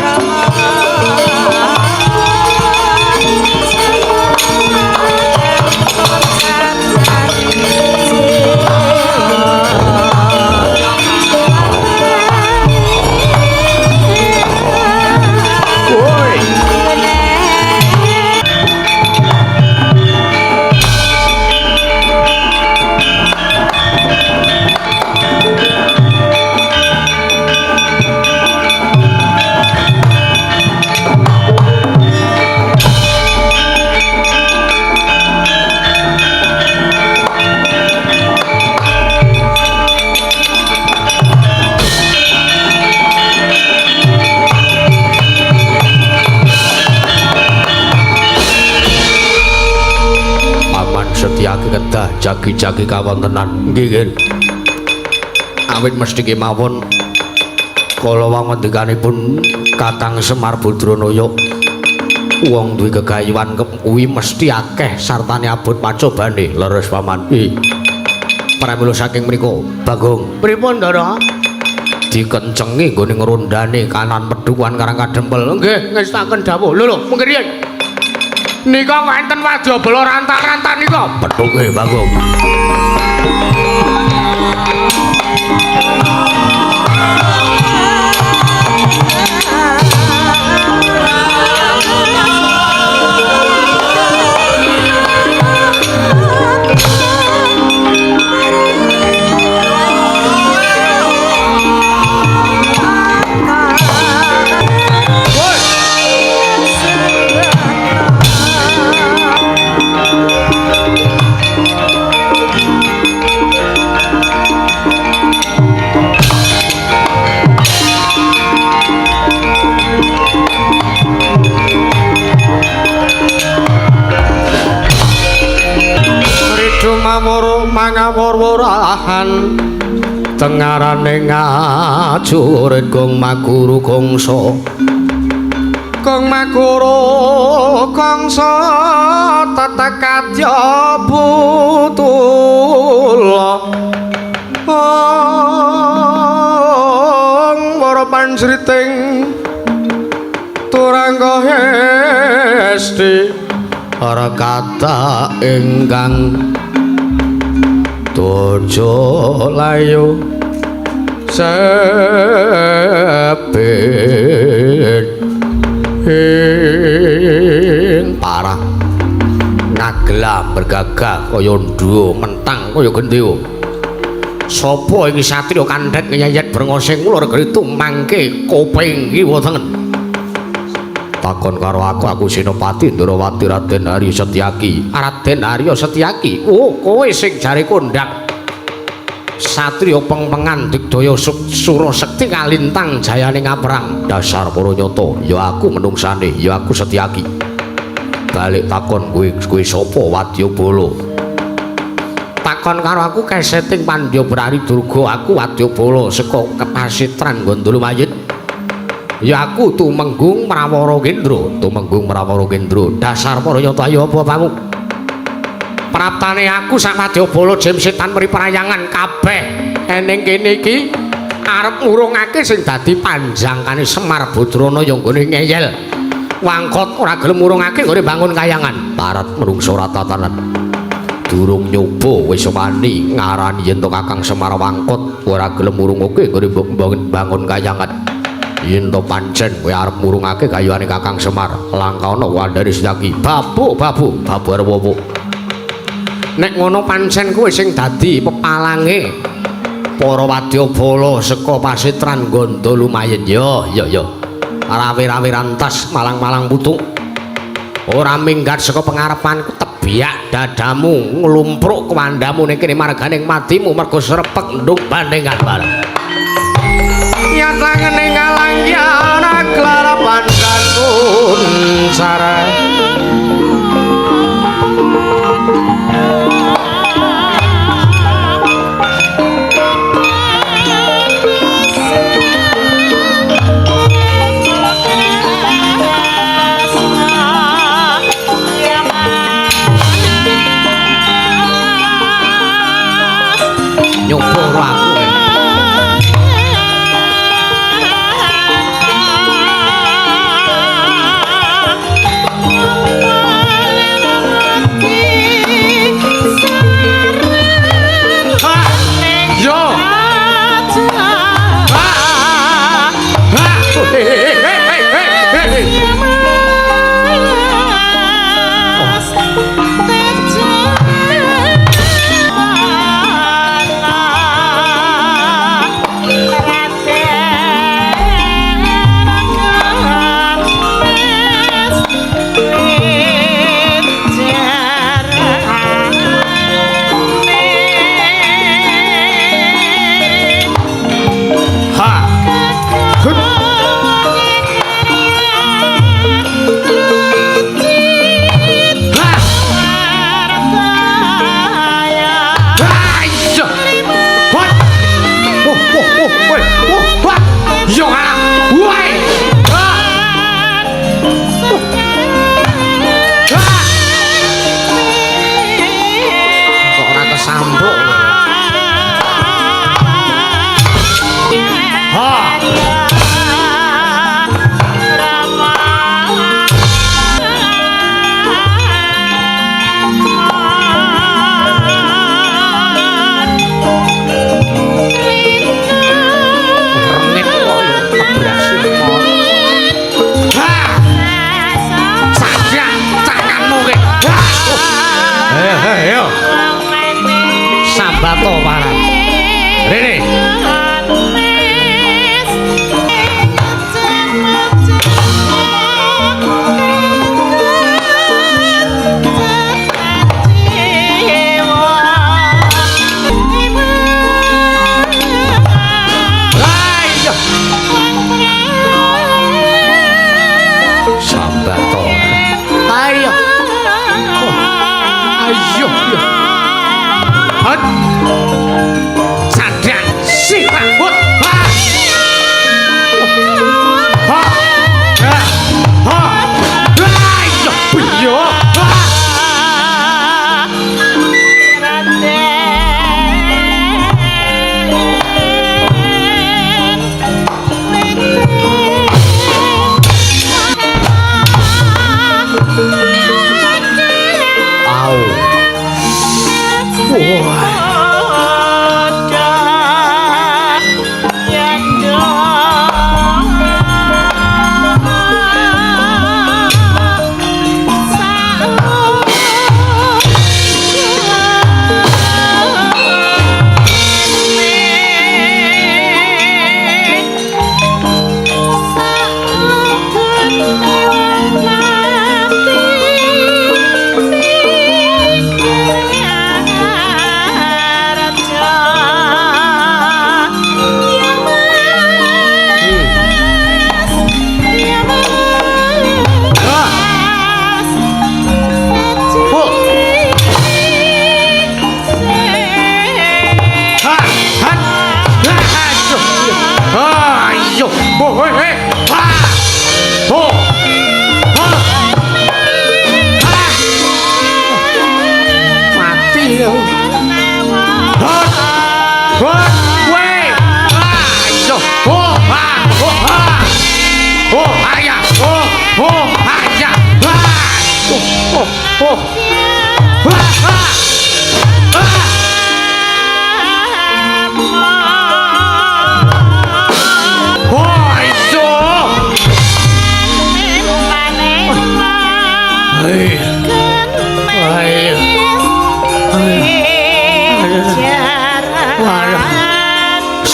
jagi-jagi kawontenan nggih nggih awit mesti kemawon kala wangundikanipun Kakang Semar Badranaya wong duwe gegayuhan kuwi mesti akeh sartane abot pacobane leres paman pramila saking mriku Bagong pripun Ndara dikencengi nggone ngrondane kanan pedhukan Karang Kadempel nggih ngestaken dawuh lho mengke riyen nika wonten wadyabala rantak-rantak nika betul nggih Bagong maworo mangawur-wurahan tengarane ngajurit Gong Maguru Gongsa Gong Maguru Gongsa tetekadya butula wara pansriting turangga hesti ora kata ingkang Tojo layu sepit ing parang ngaglah bergagah kaya ndhuwa mentang kaya gendhewa sapa iki satriya kandhet nyayat brengosing ulur gritu mangke koping kiwa tengen takon karo aku Senopati Ndrawati Raden Arya Setyaki Raden Arya Setyaki oh kowe sing jare kondhang satriya pengpengan digdaya sura sekti kalintang jayane ngaperang dasar para nyata ya aku menungsane ya aku Setyaki balik takon kowe sapa Wadyabala takon karo aku keseting Pandyabrari Durga aku Wadyabala saka Kepasitran Gandalamayit ya aku Tumenggung Prawara Kendra dasar para nyata ya apa pamu praptane aku sak Wadyabala jem setan mriparayangan kabeh ening kene iki arep ngurungake sing dadi panjangkane Semar Badranaya nggone ngeyel wangkot ora gelem ngurungake nggone bangun kayangan parat menungsa ora tatanan durung nyoba wis wani ngarani yen to Kakang Semar wangkot ora gelem ngurungake nggone bangun kayangan yen to pancen kowe arep murungake gayuhane Kakang Semar langkauna Wandari Setyaki babu arep opo nek ngono pancen kowe sing dadi pepalange para Wadyabala saka Pasitran Gandalamayit ya rawe-rawe rantas malang-malang putu ora minggat saka pengarepanku tebiak dadamu nglumpruk kuwandamu ning kene marganing matimu mergo srepek nduk bandingan bareng nyatangane ngalangyan aklarapan kanun sare nyoba aku hut sadang si rambut ha ha ha ha ayo piye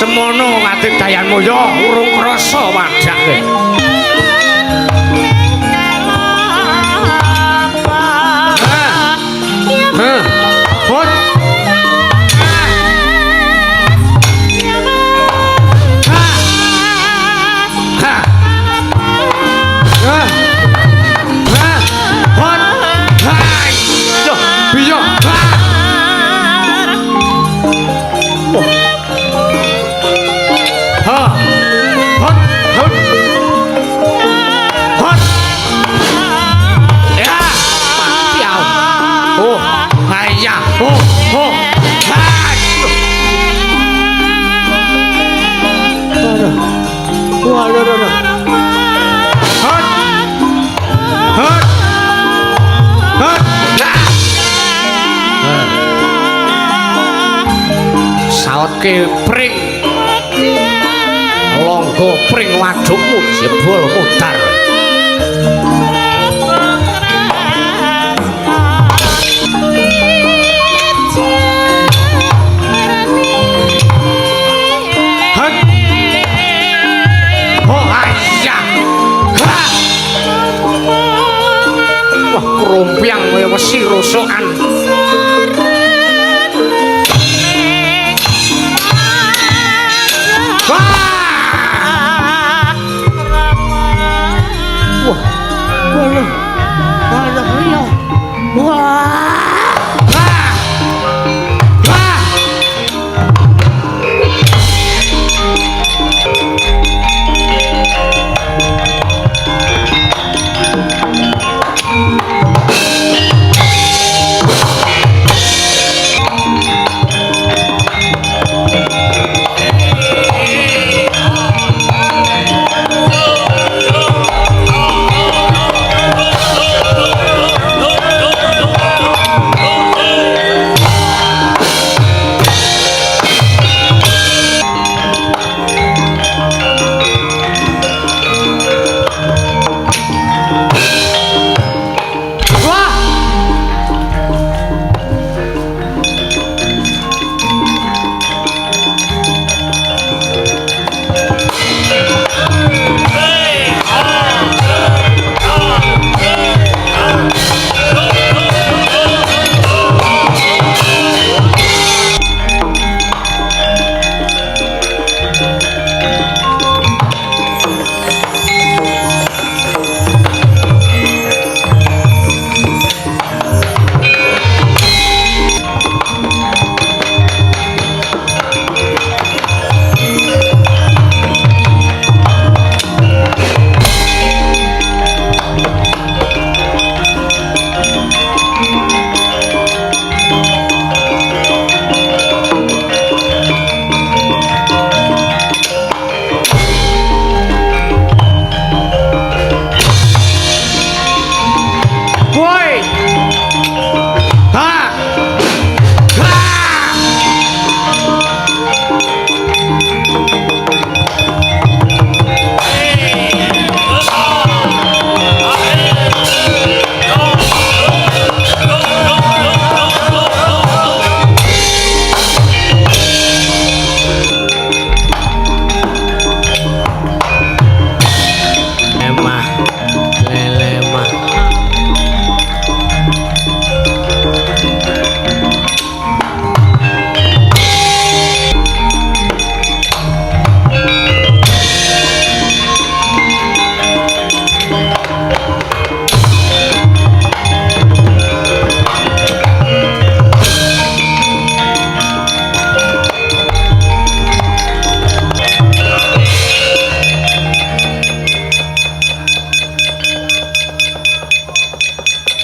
semono ngati dayanmu yo urung krasa wadak sautke pring longgo pring wadukmu jebul mutar krompiang kaya wesi rusukan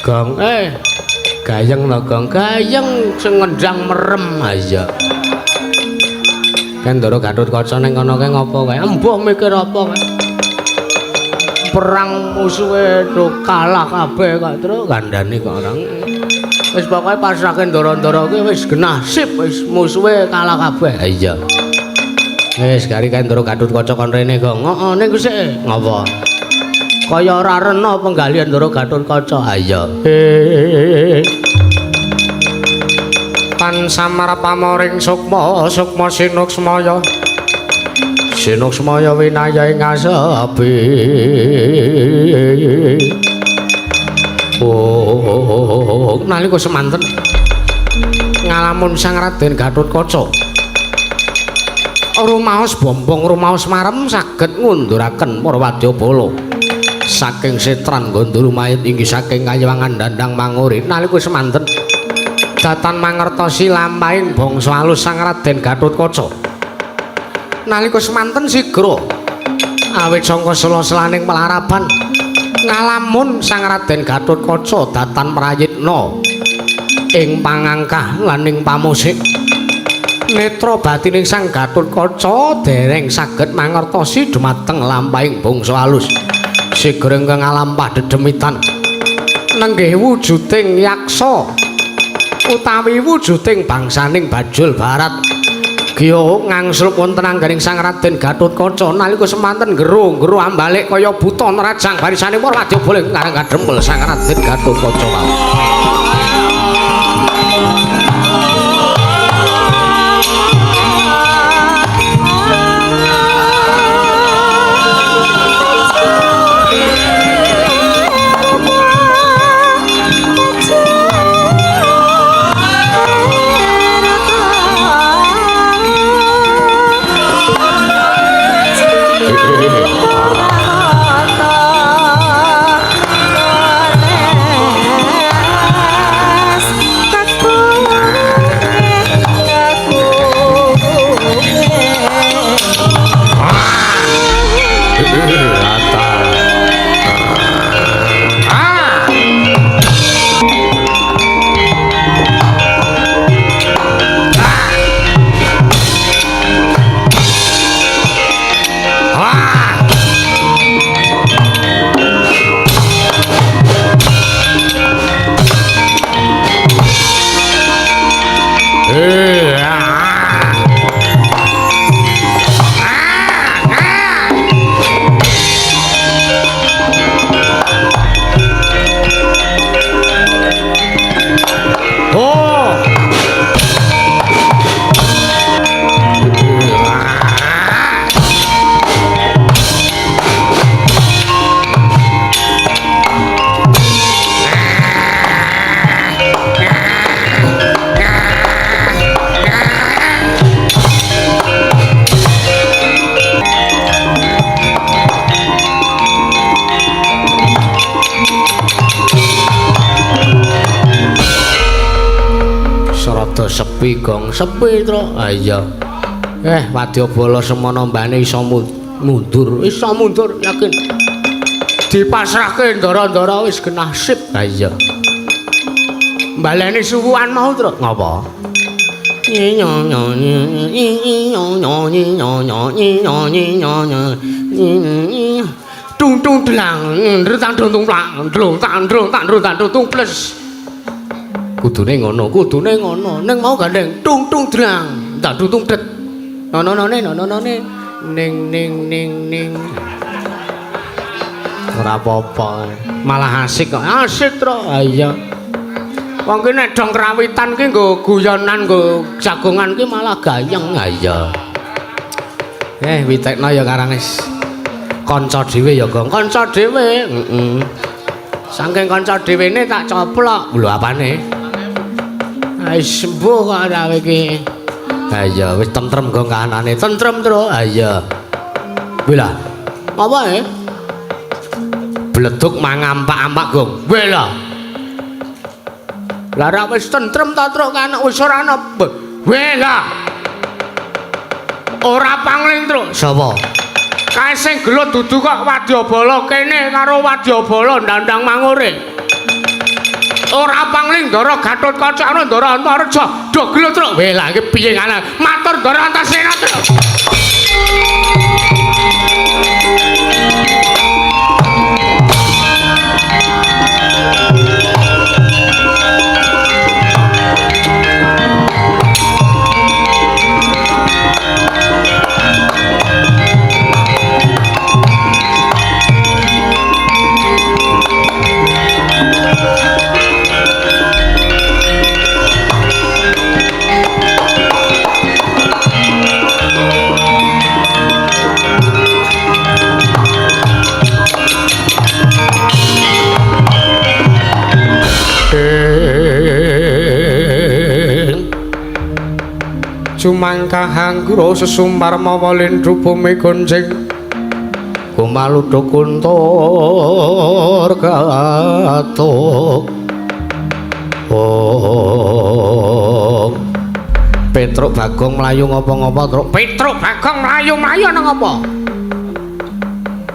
Gong gayeng to Gong gayeng sing ngendang merem aja kan Ndara Gatotkaca ning kono kae ngopo kae embuh mikir apa kae perang musuhe do kalah kabeh kok terus kandhane kok orang wis pokoke pasrahke Ndara-ndara kuwi wis genah sip wis musuhe kalah kabeh iya wis gari kae Ndara Gatotkaca kon rene Gong heeh ning sik ngopo kaya ora rena penggalian Ndara Gatotkaca ayo pan samar pamoring sukma sukma sinuksmaya sinuksmaya winayaing ngasepi oh nalika semanten ngalamun Sang Raden Gatotkaca rumaos bombong rumaos marem saged ngunduraken para wadyabala saking Setran Gandarumayit inggih saking Kayangan Dandang Manguri nalika semanten datan mangertosi lampahing bangsa alus Sang Raden Gatotkaca nalika semanten sigra awit sangka sela-selaning pelaraban ngalamun Sang Raden Gatotkaca datan prayitna ing pangangkah lan ing pamusik netra batining Sang Gatotkaca dereng saged mangertosi dumateng lampahing bangsa alus sigreng ngalampah dedemitan nenggih wujuding yaksa utawi wujuding bangsaning Bajul Barat Gya ngangsul wonten angganing Sang Raden Gatotkaca nalika semanten gero-gero ambalik kaya buta nerajang barisane para wadyabala karang kadempel Sang Raden Gatotkaca sepi Gong sepi tro iya wadyabala semono mbane iso mundur yakin dipasrahke ndara-ndara wis genah sip iya baleni suwuhan mau tro ngapa tung tung dlang ndrutang tung plang drung tang plus kudune ngono ning mau gandeng tung tung drang tak tung det nonone ning ora apa-apa malah asik kok asik tro iya wong ki nek dong krawitan ki nggo guyonan nggo jagongan ki malah gayeng iya witekno ya karangis kanca dhewe ya Gong kanca dhewe saking kanca dhewene tak coplok lho apane wis sembuh kok ana iki. Ha iya wis tentrem Gong kahanane, tentrem terus. Ha iya. Wela. Apa Bleduk mangampak-ampak Gong. Wela. Lah ra wis tentrem ta truk kan wis ora ana. Wela. Ora pangling truk. Sapa? Kae sing gelut dudu kok wadyabala kene karo wadyabala Dandang Mangure. ora pangling Ndara Gatotkaca ana Ndara Antareja do glutruk weh lha iki piye ngene matur Ndara Antasena Sumangka hanggura sesumbar mawa lindhu bumi gonceng kumaludo kuntur gato Petruk Bagong mlayu ngopo-ngopo Truk Petruk Bagong mlayu nang ngopo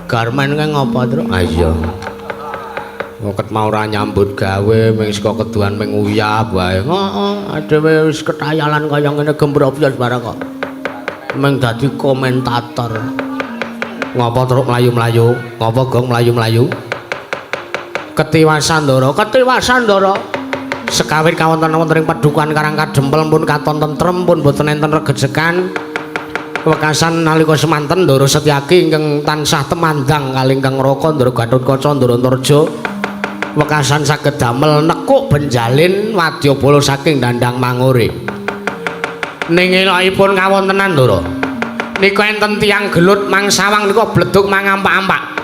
Garmen kae ngopo Truk ah iya Ngoket mau ora nyambut gawe ming saka keduan ming uyap wae. Heeh, dhewe wis ketayalan kaya ngene gembrobyos barang kok. Ming dadi komentator. Ngopo Truk mlayu-mlayu? Ngopo Gong mlayu-mlayu? Ketiwasan Ndara, ketiwasan Ndara. Sekawit kawonten wonten ing padukan Karang Kadempel pun katon tentrem pun boten enten regejekan. Wekasan nalika semanten Ndara Setyaki ingkang tansah temandang kalih Kang Raka Ndara Gatotkaca Ndara Antareja. Wekasan saged damel nekuk benjalin wadyabala saking Dandang Mangure. Ning elokipun kawontenan Ndara. Nika enten tiyang gelut mangsawang nika bleduk mangampak-ampak.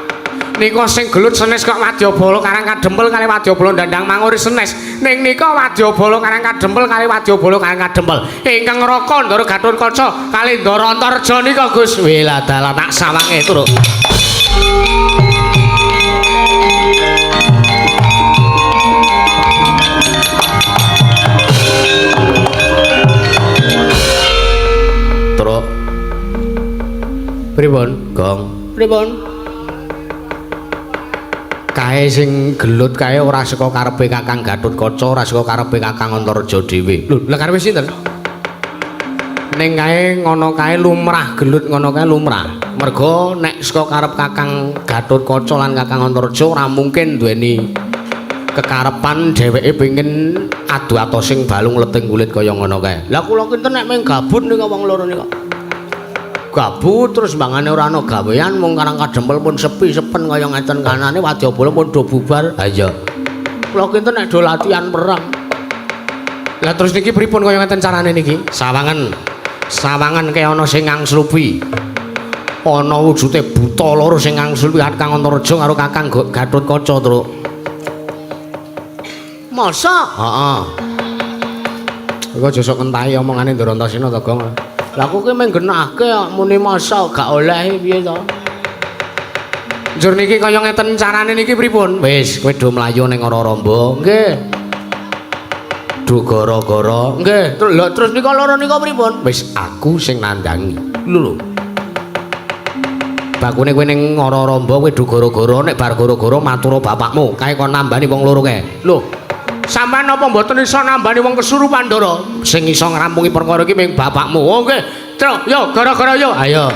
Nika sing gelut senes kok wadyabala Karang Kadempel kali wadyabala Dandang Mangure senes. Ning nika wadyabala Karang Kadempel kali wadyabala Karang Kadempel. Ingkang Raka Ndara Gatotkaca kali Ndara Antareja nika Gus. Wela dalan tak sawange turu. Pripun, Gong? Pripun? Kae sing gelut kae ora saka karepe Kakang Gatotkaca, ora saka karepe Kakang Antareja dhewe. Lho, lha karepe sinten? Ning kae ngono kae lumrah, gelut ngono kae lumrah. Merga nek saka karep Kakang Gatotkaca lan Kakang Antareja ora mungkin duweni kekarepan dheweke pengin adu atosing balung leting kulit kaya ngono kae. Lah kula kinten nek mung gabut nika wong loro nika. Gabut terus mbangane ora ana gawean mung Karang Kadempel pun sepi sepen kaya ngeten kanane wadyabala pun do bubar. Ha iya. Kula kinten nek do latihan perang. Lah terus niki pripun kaya ngeten carane niki? Sawangan. Sawangan kaya ana sing ngangslupi. Ana wujute buta loro sing ngangslupi Kakang Antareja karo Kakang Gatotkaca, Truk. Masa? Heeh. Iku aja sok ngentahi omongane Ndara Antasena to, Gong. Lah aku ki mung genahke muni masa gak oleh piye to? Njur niki kaya ngeten carane niki pripun? Wis kowe do mlayu ning ora Ramba. Nggih. Do gara-gara. Nggih. Terus nika loro nika pripun? Wis aku sing nandangi. Lho. Bakune kowe ning ora Ramba kowe do gara-gara nek bar gara-gara matur bapakmu. Kae kon nambani wong loro kae. Lho. Sampeyan napa mboten iso nambani wong kesurupan Ndara? Sing iso ngrampungi perkara iki mung bapakmu. Oh nggih. Truk, yo gara-gara yo. Ayo.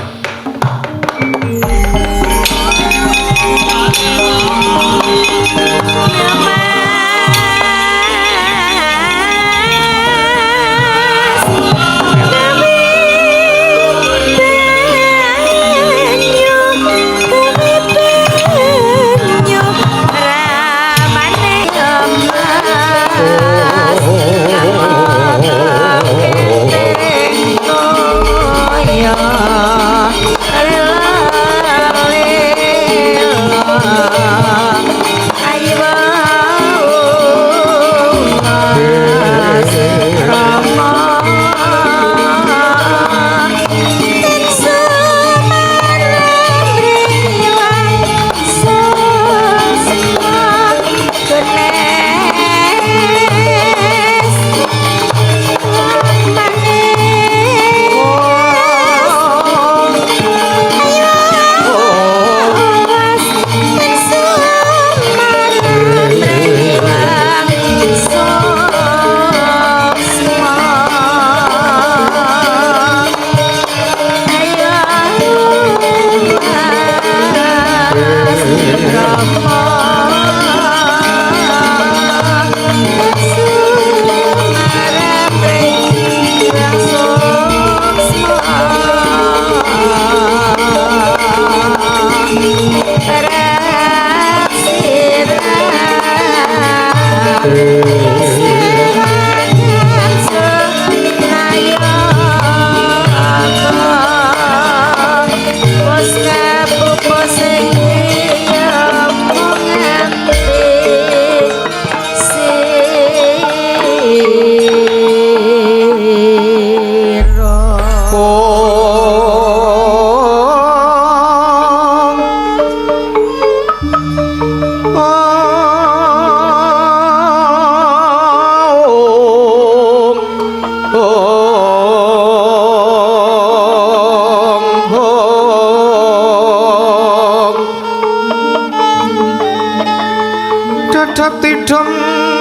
Dadak tidung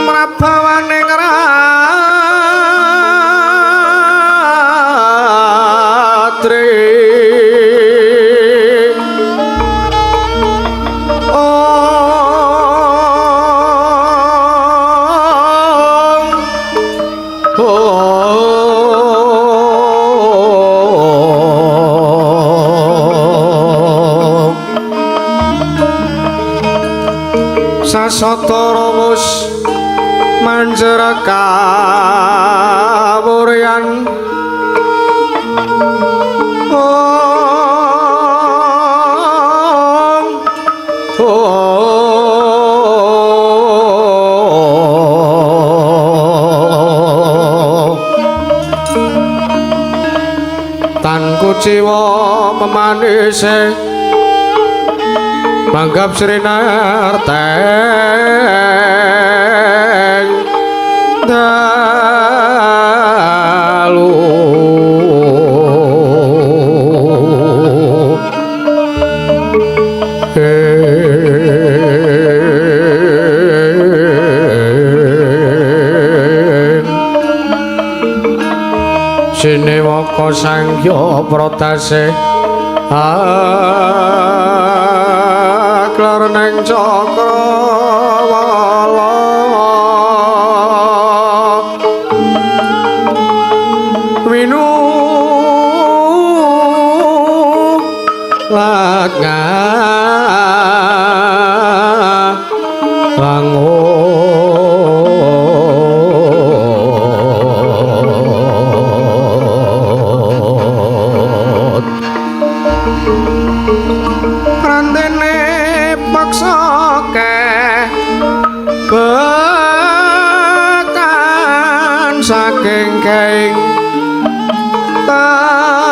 mrabawane ratri Sasatara wus manjara kawuryan tan kuciwa memanise manggap Srinarteng dalu Sinewaka Sangya Pratase aklar neng Cakrawala winu latnga langut prantene paksa bekan saking kaing taranggana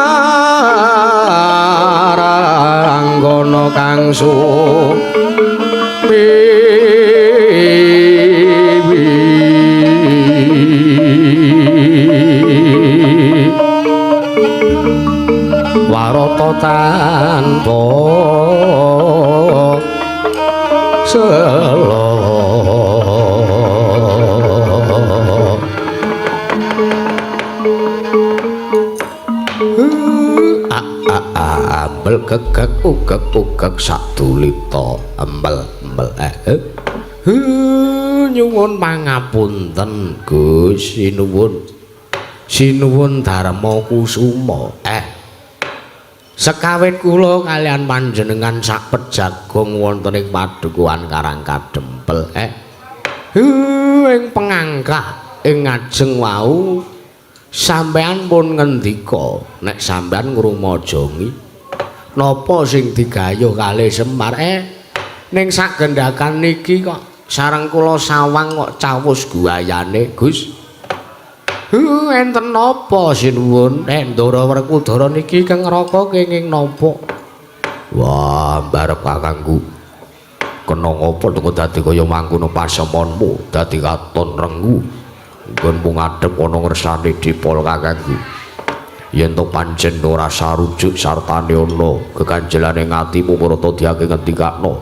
kang warata tanpa selo ambel gegek ugek satulita ambel nyuwun pangapunten Gus sinuwun Darma Kusuma sekawit kula kalian panjenengan sak pejagung wonten ing padukuhan Karang Kadempel ing pengangkah ing ngajeng wau sampean pun ngendika nek sampean ngrumajangi napa sing digayuh kalih Semar ning sagendakan niki kok sareng kula sawang kok cawus guayane Gus enten napa sinuwun Ndara Werkudara niki keng ngraka kenging napa wah mbarep kakangku kena ngapa teko dadi kaya mangkono pasemonmu dadi katon renggu nggonmu ngadhep ana ngersane dipol kakangku yen to pancen ora sarujuk sartane ana kekanjelane ngatimu marata diake ngendikakno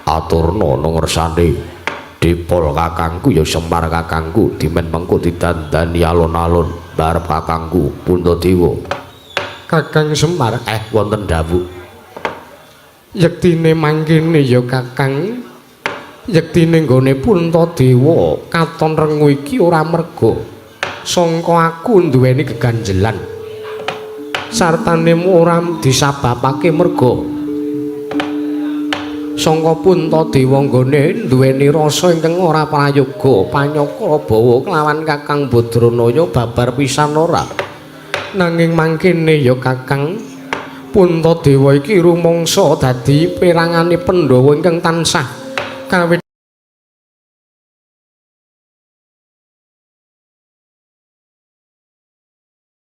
aturna ana ngersane dipol kakangku ya Semar kakangku dimen mengko didandani alon-alon barep kakangku Puntadewa Kakang Semar wonten dawuh yektine mangkene ya Kakang yektine nggone Puntadewa katon rengu iki ora merga sangka aku duweni geganjelan sartane ora disababake merga sangka Puntadewa nggone duweni rasa ingkang ora prayoga panyakra bawa kelawan Kakang Badranaya babar pisan ora nanging mangkene ya Kakang Puntadewa iki rumangsa dadi perangane Pandhawa ingkang tansah kawit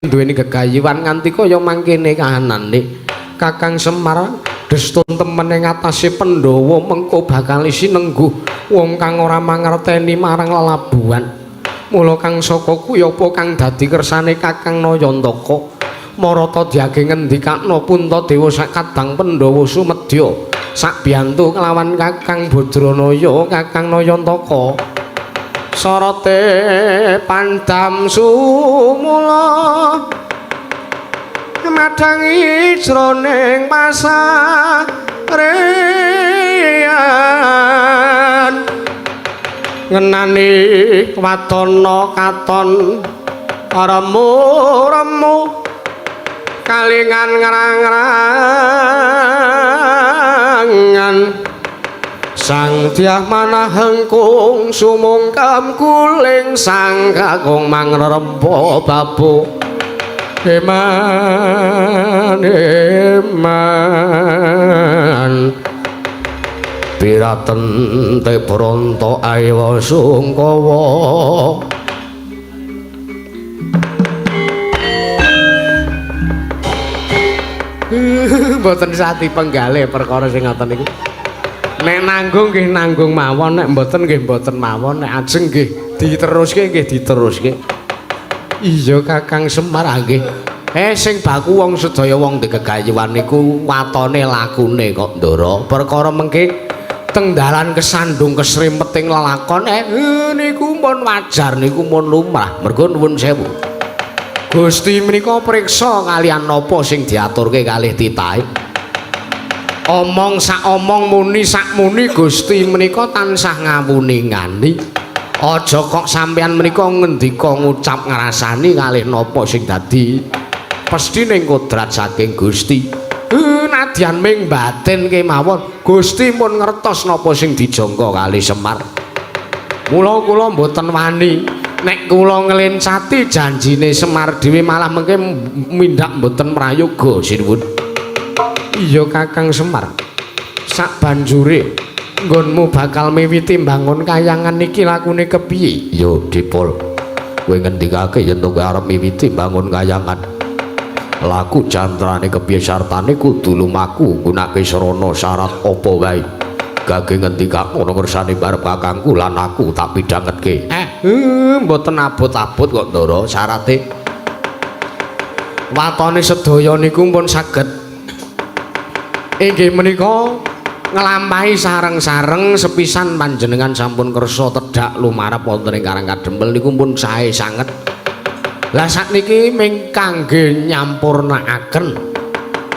duweni gegayuhan nganti kaya mangkene kahanane Kakang Semar destun temen ing atase Pandhawa mengko bakal sinengguh wong kang ora mangerteni marang lelabuhan mula kang saka kuwi apa kang dadi kersane Kakang Nayantaka marata diage ngendikakna Puntadewa sakadang Pandhawa sumedya sak biyantu kelawan Kakang Badranaya Kakang Nayantaka sorote pandam sumula madangi jroning pasarean ngenani wadana katon remu-remu kalingan ngrang-ngrangan sang dyah manah hengkung sumungkem kuling sang kakung mangrempa babu eman piraten te bronto aewa sungkawa mboten sati penggalih perkara sing ngoten niku nek nanggung nggih nanggung mawon nek mboten nggih mboten mawon nek ajeng nggih diteruske nggih diteruske iya Kakang Semar nggih sing baku wong sedaya wong digegayuhan niku watone lakune kok Ndara perkara mengke teng dalan kesandung kesrimeting lelakon niku pun wajar niku pun lumrah mergo nuwun sewu Gusti menika priksa kalian napa sing diaturke kalih titahe omong sak omong muni sak muni Gusti menika tansah ngawuningani aja kok sampeyan menika ngendika ngucap ngrasani kalih napa sing dadi pesthine kodrat saking Gusti nadyan ming batin kemawon Gusti pun ngertos napa sing dijangka kalih Semar mula kula mboten wani nek kula nglencati janjine Semar dhewe malah mengke mindak mboten prayoga sinuwun iya Kakang Semar sak banjure nggonmu bakal miwiti mbangun kayangan niki lakune kepiye ya Dipol kowe ngendikake yen to arep miwiti mbangun kayangan laku jantrane kepiye sartane kudu lumaku gunake sarana syarat apa wae gage ngendika ngono kersane barep kakangku lan aku tak pidhangetke mboten abot-abot kok Ndara syarate watone sedaya niku pun saged inggih menika nglampahi sareng-sareng sepisan panjenengan sampun kersa tedhak lumarep wonten ing Karang Kadempel niku pun sae sanget lah sakniki ming kangge nyampurnakaken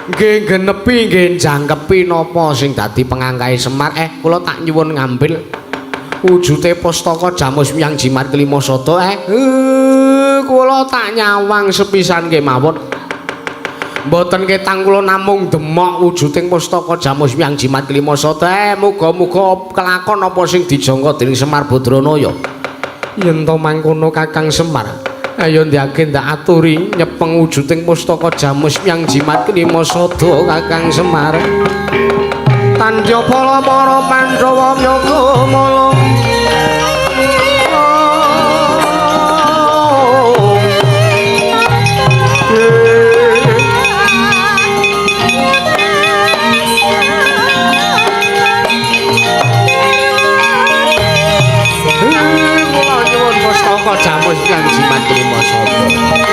nggih genepi nggih jangkepi napa sing dadi pengangkahe Semar kula tak nyuwun ngambil wujute pustaka Jamus Wiyang Jimat Kelima Sada kula tak nyawang sepisan kemawon mboten ketang kula namung demok wujuding pustaka Jamus Wiyang Jimat Kelima Sada muga-muga kelakon apa sing dijangka dening Semar Badranaya yen to mangkono Kakang Semar ayo ndake ndak aturi nyepeng wujuding pustaka Jamus Wiyang Jimat Kelima Sada Kakang Semar Tandya Pala para Pandhawa Nyagamala pustaka Jamus Wiyang Jimat Kelima Sada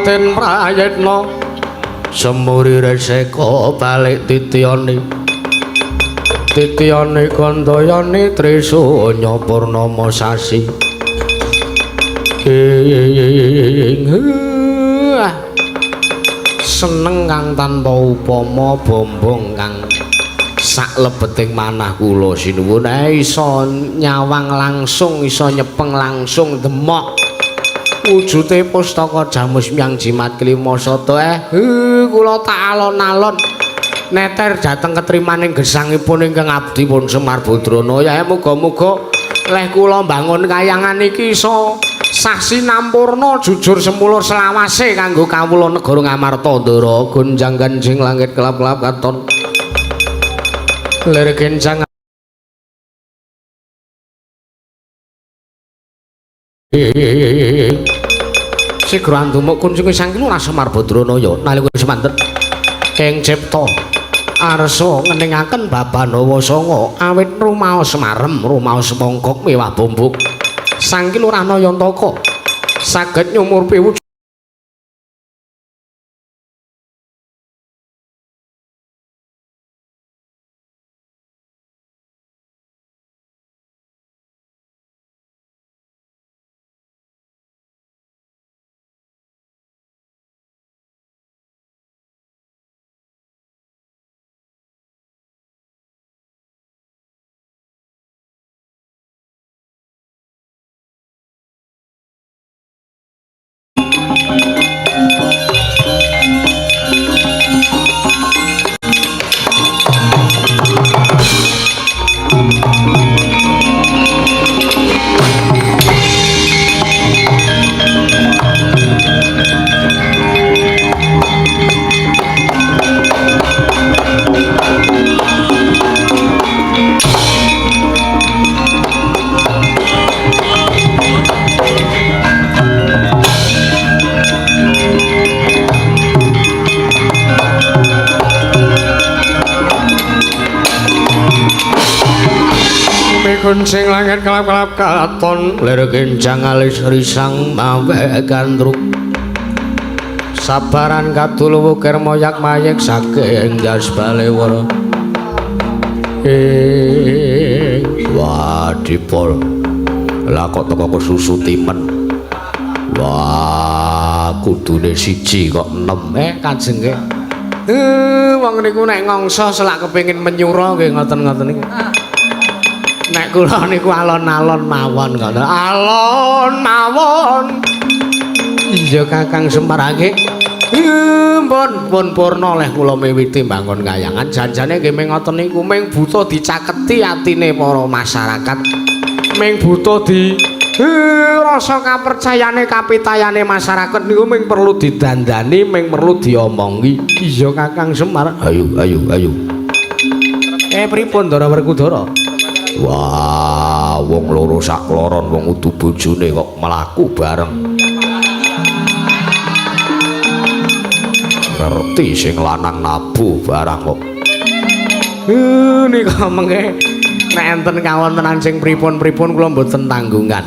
den prayitna semuri reseka balik titiyane kandayane Trisanya Purnama sasi seneng kang tanpa upama bombong kang sak lebeting manah kula sinuwun iso nyawang langsung iso nyepeng langsung demok wujute pustaka Jamus Wiyang Jimat Kelima Sada kula tak alon-alon neter dhateng ketrimaning gesangipun ingkang abdi pun Semar Badranaya muga-muga leh kula mbangun kayangan iki iso sasi nampurna jujur semulur selawase kanggo kawula negara Ngamarta Ndara gonjang kanjing langit kelap-kelap katon lir kencang Sigra andumuk kunjung sang Lurah Semar Badranaya nalika semanten ing cipta arsa ngeningaken Babanawa Sanga awit rumaos marem rumaos mongkok miwah bombok Sang Lurah Nayantaka saged nyumur piwujudan sing langit kelap-kelap katon lir kencang alis risang mawe gandruk sabaran kadulu wukir moyak mayek saking jas balewara wadipol lah kok teko kesusu timen wah kudune siji kok 6 kajenge wong niku nek ngongso selak kepengin menyura nggih ngoten-ngoten niku nek kula niku alon-alon mawon ngono. Alon mawon. Iya Kakang Semar nggih. Pun purna leh kula miwiti mbangun kayangan. Janjane nggih ming ngoten niku ming buta dicaketi atine para masyarakat. Ming buta di rasa kapercayane kapitayane masyarakat niku ming perlu didandani, ming perlu diomongi. Iya Kakang Semar. Ayo. Pripun Ndara Werkudara? Wah, wong loro sak kloron wong udu bojone kok mlaku bareng. Ngerti sing lanang nabuh barang kok. Nika mengke nek enten kawontenan sing pripun-pripun kula mboten tanggungan.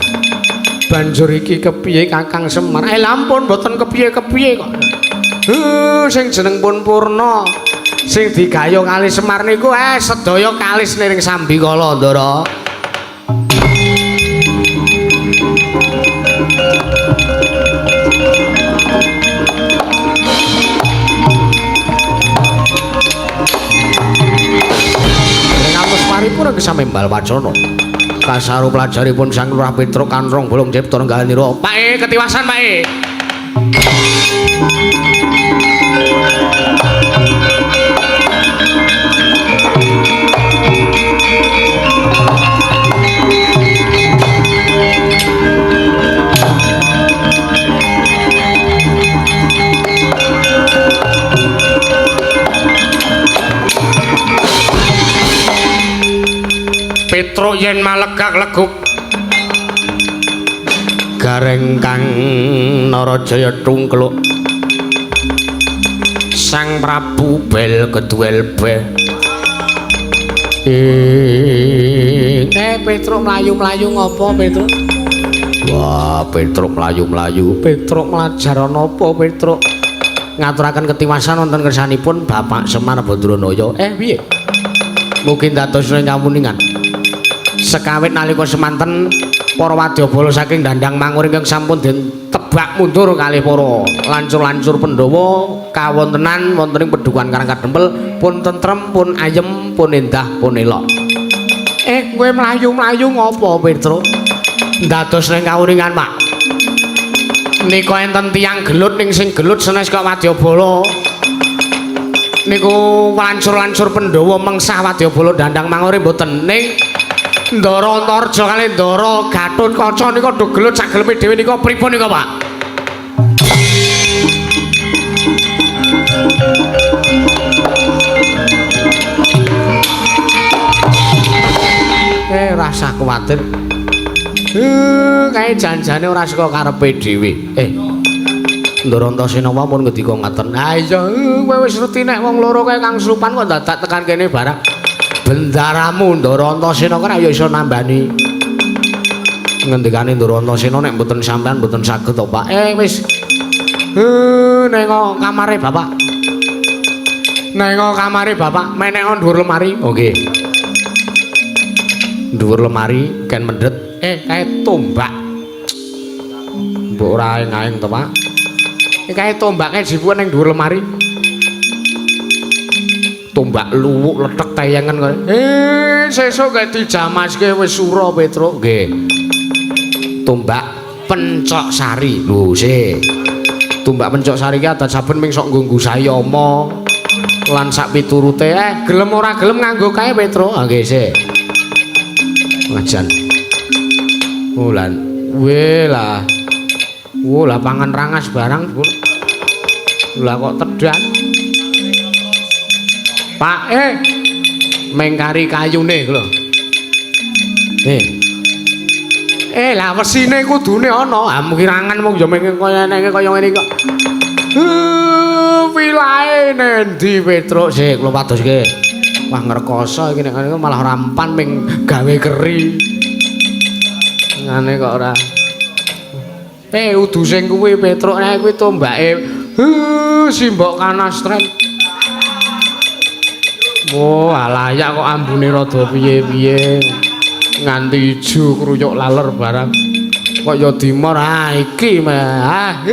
Banjur iki kepiye Kakang Semar? Lampun mboten kepiye-kepiye kok. Sing jeneng pun purna. Sing digayung kali Semar niku sedaya kalis niring Sambikala Ndara. Ngatus paripurna kesamembal wacana. Kasaru pelajaripun Sang Lurah Petruk Kanrong Bolong Cipta Nenggalanira. Pak ketiwasan Pak Petruk yen malegak leguk gareng kang Narajaya tungkluk Sang Prabu bel keduel be Petruk mlayu-mlayu ngopo Petruk? Wah Petruk mlayu-mlayu Petruk mlajar napa Petruk? Ngaturaken ketiwasan wonten kersanipun Bapak Semar Badranaya. Piye? Mugi dados nyawuningan. Sekawit nalika semanten para wadyabala saking Dandang Manggur ingkang sampun den tebak mundur kalih para lancur-lancur Pandhawa kawontenan wonten ing Pedukuhan Karang Kadempel pun tentrem pun ayem pun endah pun elok. Kowe mlayu-mlayu ngopo Petruk? Dados ning kawuningan Pak. Nika enten tiyang gelut ning sing gelut sanes kok wadyabala niku lancur-lancur Pandhawa mengsah Wadyabala dandang mangore mboten ning Ndara Antarja kali Ndara Gatotkaca nika do gelut sak geleme dhewe nika pripun nika Pak? Rasa kuwatir. Kae janjane ora saka karepe dhewe. Ndara Antasena pun ngendika ngaten. Ha iya, kowe wis ngerti nek wong loro kae Kang Supan kok dadak tekan kene barang. Bendaramu Ndara Antasena kok ya iso nambani. Ngendikane Ndara Antasena nek mboten sampean mboten saged to, Pak. Wis. Ning kamare Bapak. Ning kamare Bapak, menek dhuwur lemari. Oke. Dhuwur lemari ken mendhet. Kae tombak. Mbok ora ngaeng to, Pak. Kae tombake dipuan ning dhuwur lemari. Tombak luwuk letek tayangan kok. Sesuk gak dijamaske wis sura Petruk nggih. Tombak Pencok Sari. Lho, sik. Tombak Pencok Sari ki adat saben ming sok nggo sayama lan sak piturute. Gelem ora gelem nganggo kae Petruk. Nggih, sik. Ngajan. Wulan. Lah. Lah pangan rangas barang, Bu. Lah kok tedan. Pak, mengkari kayune lho. Lah wesine kudune ana. Ha mukirangan mung ya kaya ngene kok. Wilahe nendi Petruk sik kula padoske. Wah ngrekoso iki nek ngene malah rampan ming gawe keri. Ngene kok ora. Udu sing kuwi Petruk nek kuwi tombake simbok kanastren. Alayak kok ambune rada piye-piye. Nganti ijo kruyuk laler barang. Kok ya dimor iki mah.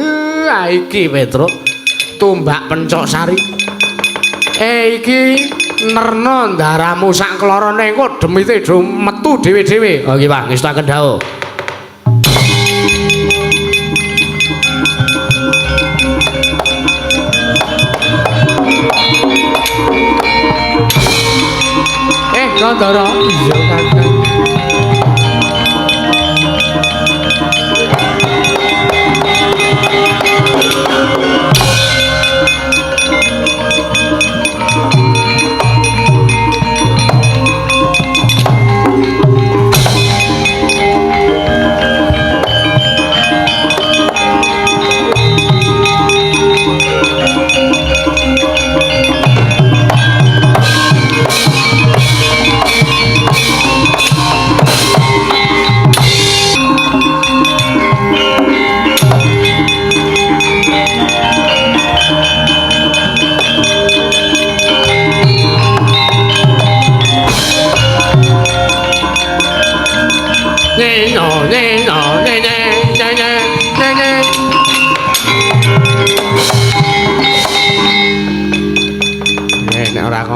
Iki Petruk. Tombak Pencok Sari. Iki nerno ndaramu sak klorone engko demite do metu dhewe-dhewe. Oh nggih Pak, ngestaken dawuh. Ndara iya Kakang.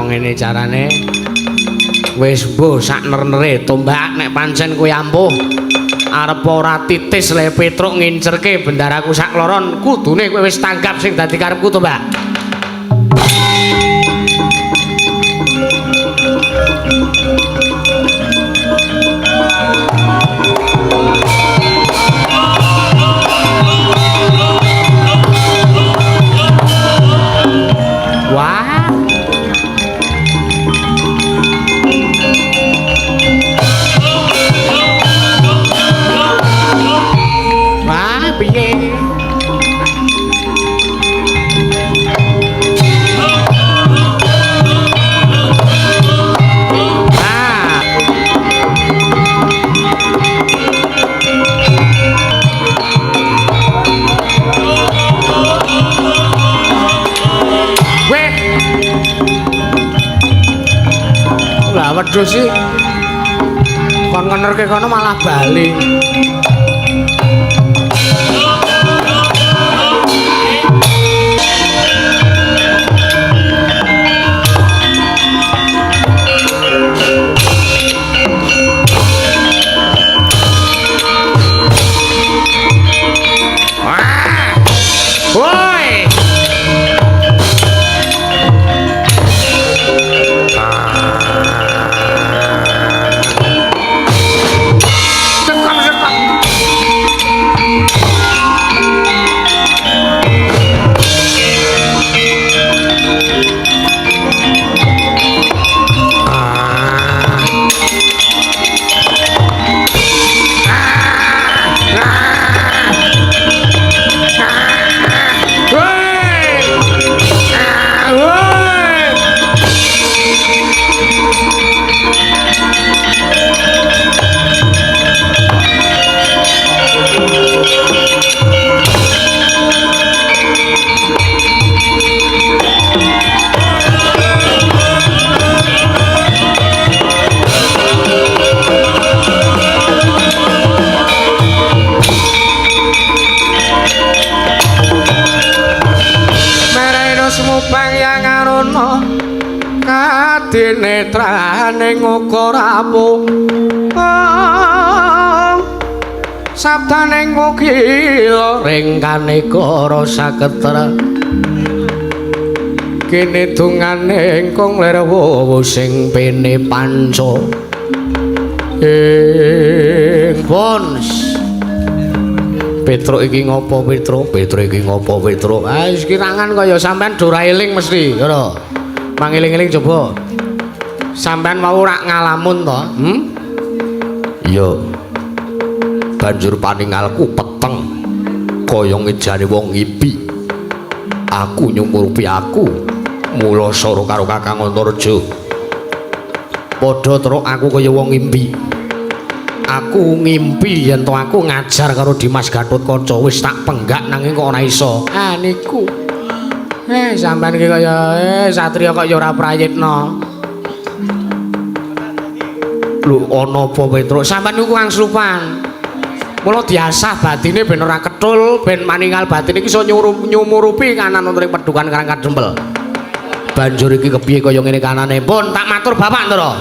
Ngene carane wis mbuh sak ner-nere tombak nek pancen kowe ampuh arep ora titis le Petruk ngincerke bendaraku sak loron kudune kowe wis tanggap sing dadi karepku tombak. Wedhus sih kon ngenerke kono malah bali. uga rapuh sabdaning mugi ring kanegara saketra kene dungane ingkang lir wuwu sing pene panca Bons Petruk iki ngopo Petruk? Petruk iki ngopo Petruk? Ah wis kirangan kaya sampean do ra eling mesti, ngono. Mangeling-eling coba. Sampean mau rak ngalamun to? Iya. Banjur paningalku peteng kaya ngejane wong ngimpi. Aku nyumurupi aku mula sara karo Kakang Antareja. Padha terus aku kaya wong ngimpi. Aku ngimpi yen to aku ngajar karo Dimas Gatotkaca wis tak penggak nanging kok ora iso. Ah niku. Sampean iki kaya satriya kok ya ora prayitna. Lho ana apa Petruk? Sampean niku angslupan. Mula diasah batine ben ora ketul, ben maninggal batin iki iso nyumurupi kanan wonten Pedukan Karang Kadempel. Banjur iki kepiye kaya ngene kanane? Pun tak matur Bapak Ndara.